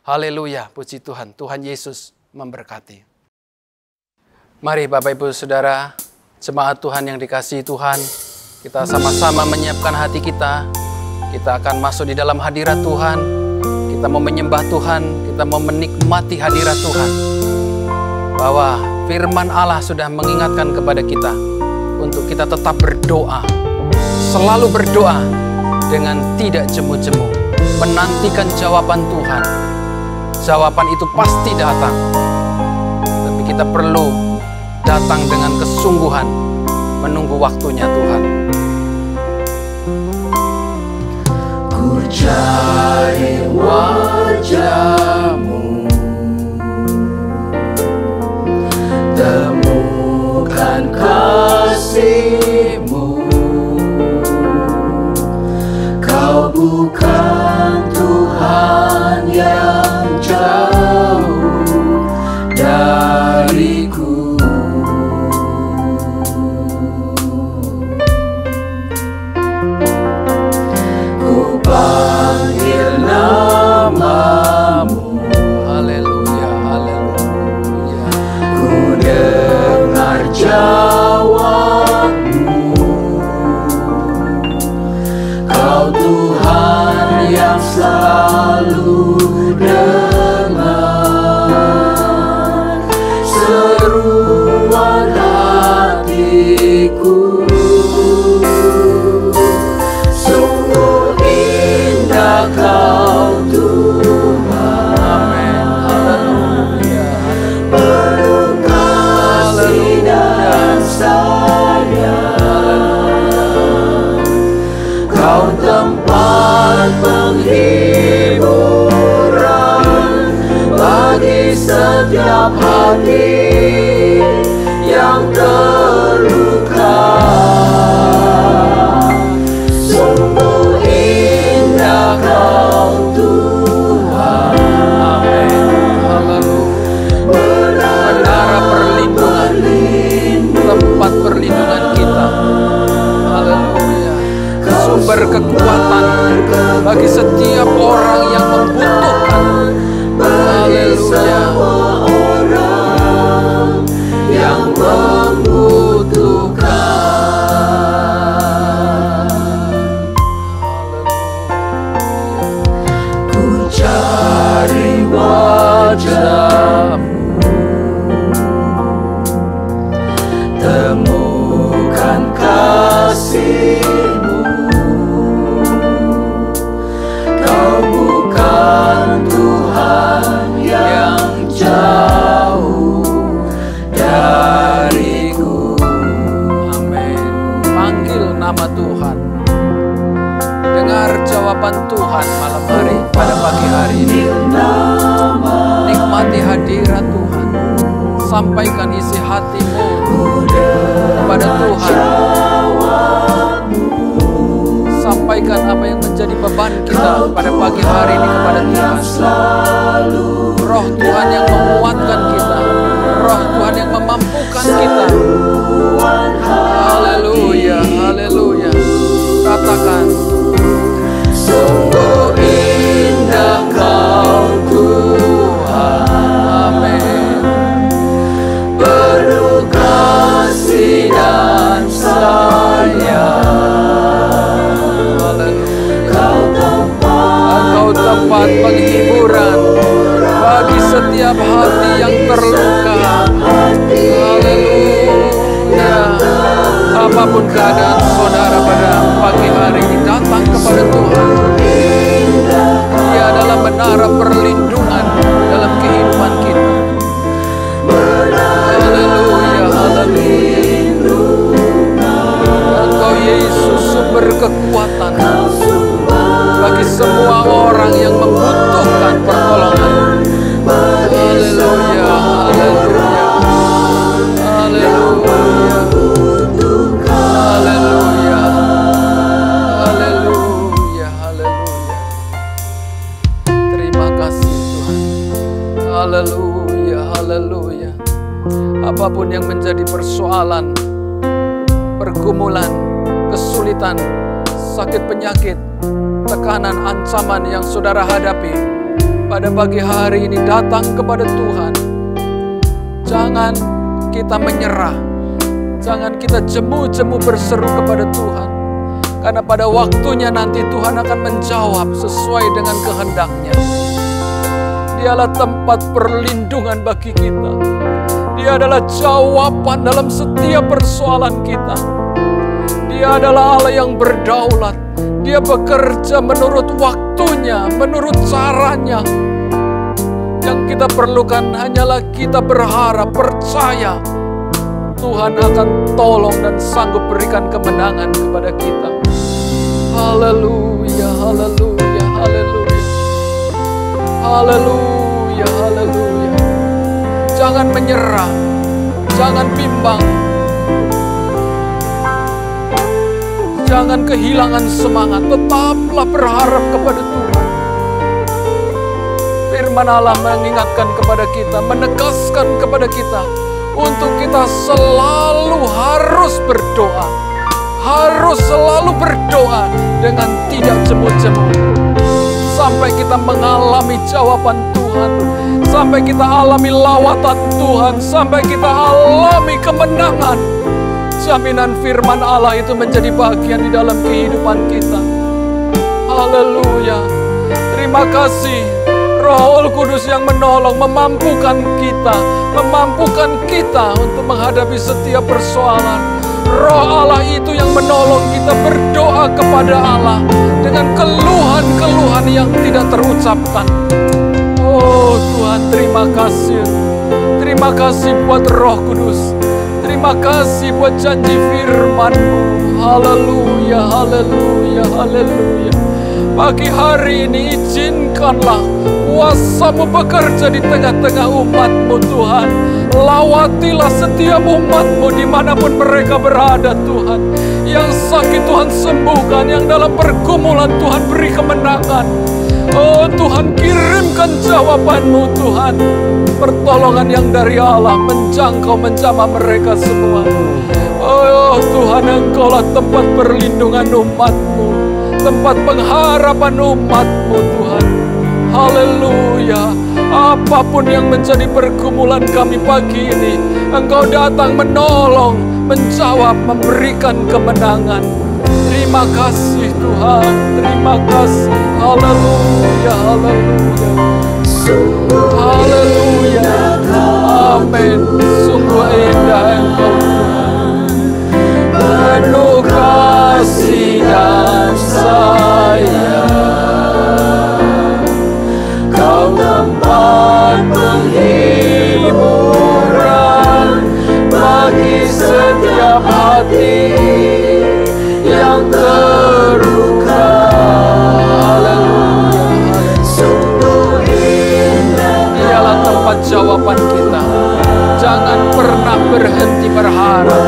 Haleluya, puji Tuhan. Tuhan Yesus memberkati. Mari Bapak Ibu Saudara, jemaat Tuhan yang dikasihi Tuhan, kita sama-sama menyiapkan hati kita. Kita akan masuk di dalam hadirat Tuhan. Kita mau menyembah Tuhan, kita mau menikmati hadirat Tuhan. Bahwa firman Allah sudah mengingatkan kepada kita untuk kita tetap berdoa. Selalu berdoa dengan tidak jemu-jemu. Menantikan jawaban Tuhan. Jawaban itu pasti datang. Tapi kita perlu datang dengan kesungguhan, menunggu waktunya Tuhan. Ku cari wajah-Mu, temukan kasih-Mu. Kau bukan Tuhan yang jauh dariku. Panggil namamu, Haleluya, haleluya. ku dengar jawabmu. Kau Tuhan yang selalu dengar seruan hatiku. Kau Tuhan, Amin, haleluya. penuh kasih dan sayang. Kau tempat penghiburan bagi setiap hati yang terluka. Sungguh indah Kau Tuhan. Amin, haleluya. Menara perlindungan, tempat perlindungan kita. Haleluya. Sumber kekuatan bagi setiap orang yang membutuhkan. Haleluya. Orang yang membutuhkan. Ku cari wajah-Mu, temukan kasih-Mu. Kau bukan Tuhan yang jauh dariku. Amin. Panggil nama Tuhan. Dengar jawaban Tuhan malam hari, pada pagi hari ini. Nikmati hadirat Tuhan. Sampaikan isi hatimu kepada Tuhan. Sampaikan apa yang menjadi beban kita pada pagi hari ini kepada Tuhan. Roh Tuhan yang menguatkan kita. Roh Tuhan yang memampukan kita. Haleluya, haleluya. Katakan, Sungguh indah Kau Tuhan. amin. Penuh kasih dan sayang. tempat penghiburan bagi setiap hati yang terluka. Haleluya. Apapun keadaan saudara pada pagi hari ini, datang kepada Tuhan. Dia adalah menara perlindungan dalam kehidupan kita. Haleluya, haleluya. Engkau Yesus sumber kekuatan bagi semua orang yang membutuhkan pertolongan. Haleluya, haleluya, haleluya, haleluya, haleluya, haleluya. Terima kasih Tuhan. Haleluya, haleluya. Apapun yang menjadi persoalan, pergumulan, kesulitan, sakit penyakit, tekanan, ancaman yang saudara hadapi pada pagi hari ini, datang kepada Tuhan. Jangan kita menyerah, jangan kita jemu-jemu berseru kepada Tuhan, karena pada waktunya nanti Tuhan akan menjawab sesuai dengan kehendak-Nya. Dialah tempat perlindungan bagi kita. Dia adalah jawaban dalam setiap persoalan kita. Dia adalah Allah yang berdaulat. Dia bekerja menurut waktunya, menurut caranya. Yang kita perlukan hanyalah kita berharap, percaya Tuhan akan tolong dan sanggup berikan kemenangan kepada kita. Haleluya, haleluya, haleluya. Haleluya, haleluya. Jangan menyerah, jangan bimbang, jangan kehilangan semangat, tetaplah berharap kepada Tuhan. Firman Allah mengingatkan kepada kita, menegaskan kepada kita untuk kita selalu harus berdoa, harus selalu berdoa dengan tidak jemu-jemu, sampai kita mengalami jawaban Tuhan, sampai kita alami lawatan Tuhan, sampai kita alami kemenangan. Jaminan firman Allah itu menjadi bagian di dalam kehidupan kita. Haleluya. Terima kasih Roh Kudus yang menolong, memampukan kita untuk menghadapi setiap persoalan. Roh Allah itu yang menolong kita berdoa kepada Allah dengan keluhan-keluhan yang tidak terucapkan. Oh Tuhan, terima kasih. Terima kasih buat Roh Kudus. Terima kasih buat janji firman-Mu. Haleluya, haleluya, haleluya. Pagi hari ini izinkanlah kuasa-Mu bekerja di tengah-tengah umat-Mu Tuhan. Lawatilah setiap umat-Mu dimanapun mereka berada Tuhan. Yang sakit Tuhan sembuhkan, yang dalam pergumulan Tuhan beri kemenangan. Oh Tuhan, kirimkan jawaban-Mu Tuhan. Pertolongan yang dari Allah menjangkau, menjamah mereka semua. Oh Tuhan, Engkaulah tempat perlindungan umat-Mu, tempat pengharapan umat-Mu Tuhan. Haleluya. Apapun yang menjadi pergumulan kami pagi ini, Engkau datang menolong, menjawab, memberikan kemenangan. Terima kasih Tuhan, terima kasih. Haleluya, haleluya. Haleluya. Amin. Sungguh indah Engkau Tuhan, penuh kasih dan sayang. Kau tempat penghiburan bagi setiap hati yang terluka. Haleluya. Sungguh indah. Dialah tempat jawaban kita. Jangan pernah berhenti berharap.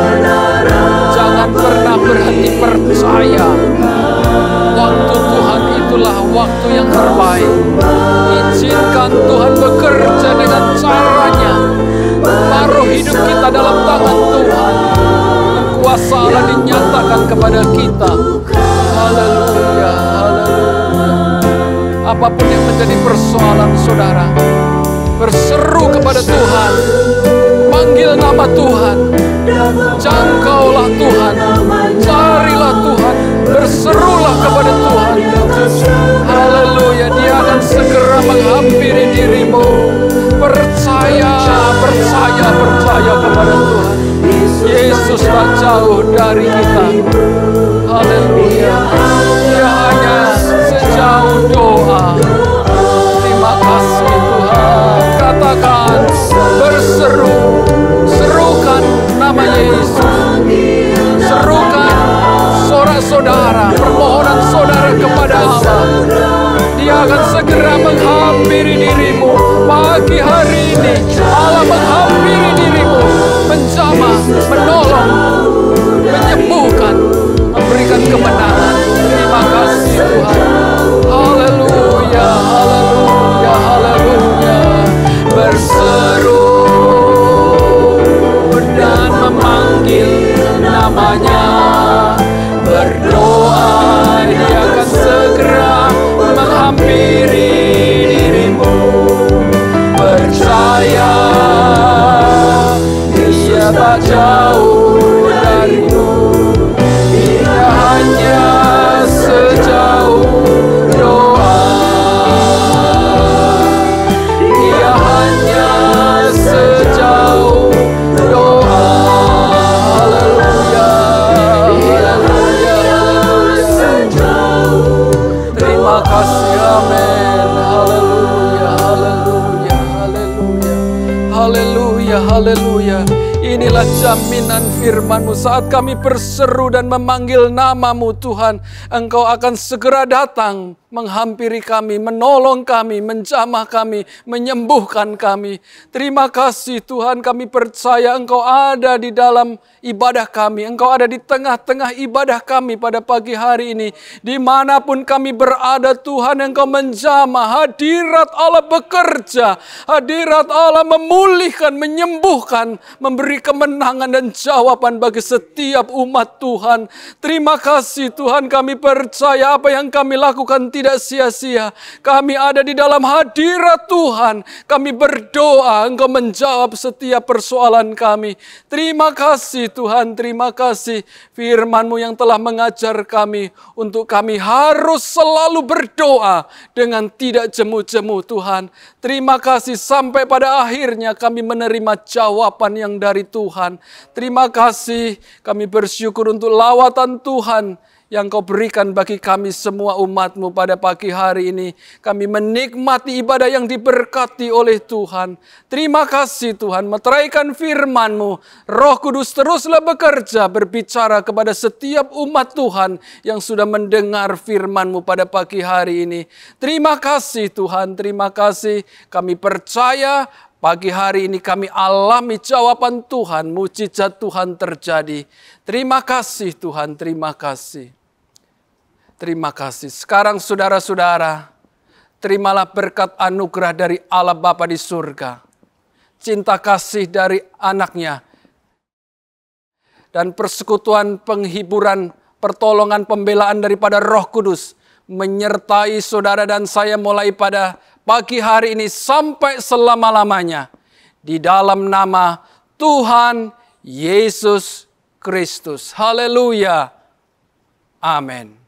Jangan pernah berhenti percaya. Waktu Tuhan itulah waktu yang terbaik. Izinkan Tuhan bekerja dengan caranya. Taruh hidup kita dalam tangan Tuhan. Kuasa Allah dinyatakan kepada kita. Haleluya, haleluya. Apapun yang menjadi persoalan saudara, berseru kepada Tuhan. Panggil nama Tuhan. Jangkaulah Tuhan. Carilah Tuhan. Berserulah kepada Tuhan. Haleluya. Dia akan segera menghampiri dirimu pagi hari ini. Allah menghampiri dirimu, menjamah, menolong, menyembuhkan, memberikan kemenangan. Terima kasih Tuhan. Haleluya, haleluya, haleluya. Berseru dan memanggil namanya, berdoa, Dia akan segera menghampiri dirimu. Percaya, Dia tak jauh darimu. Dia hanya sejauh doa. Dia hanya sejauh doa. Haleluya, haleluya, terima kasih, amin. Haleluya, haleluya, haleluya, haleluya, haleluya. Inilah jaminan firman-Mu saat kami berseru dan memanggil nama-Mu Tuhan. Engkau akan segera datang menghampiri kami, menolong kami, menjamah kami, menyembuhkan kami. Terima kasih Tuhan, kami percaya Engkau ada di dalam ibadah kami. Engkau ada di tengah-tengah ibadah kami pada pagi hari ini. Dimanapun kami berada Tuhan, Engkau menjamah. Hadirat Allah bekerja. Hadirat Allah memulihkan, menyembuhkan, memberi kemenangan dan jawaban bagi setiap umat Tuhan. Terima kasih Tuhan, kami percaya apa yang kami lakukan tidak sia-sia. Kami ada di dalam hadirat Tuhan. Kami berdoa, Engkau menjawab setiap persoalan kami. Terima kasih Tuhan, terima kasih firman-Mu yang telah mengajar kami untuk kami harus selalu berdoa dengan tidak jemu-jemu Tuhan. Terima kasih sampai pada akhirnya kami menerima jawaban yang dari Tuhan. Terima kasih, kami bersyukur untuk lawatan Tuhan yang Kau berikan bagi kami semua umat-Mu pada pagi hari ini. Kami menikmati ibadah yang diberkati oleh Tuhan. Terima kasih Tuhan, meteraikan firman-Mu. Roh Kudus teruslah bekerja, berbicara kepada setiap umat Tuhan yang sudah mendengar firman-Mu pada pagi hari ini. Terima kasih Tuhan, terima kasih. Kami percaya pagi hari ini kami alami jawaban Tuhan, mujizat Tuhan terjadi. Terima kasih Tuhan, terima kasih. Terima kasih. Sekarang saudara-saudara, terimalah berkat anugerah dari Allah Bapa di surga, cinta kasih dari anaknya, dan persekutuan penghiburan, pertolongan, pembelaan daripada Roh Kudus menyertai saudara dan saya mulai pada pagi hari ini sampai selama-lamanya. Di dalam nama Tuhan Yesus Kristus. Haleluya. Amin.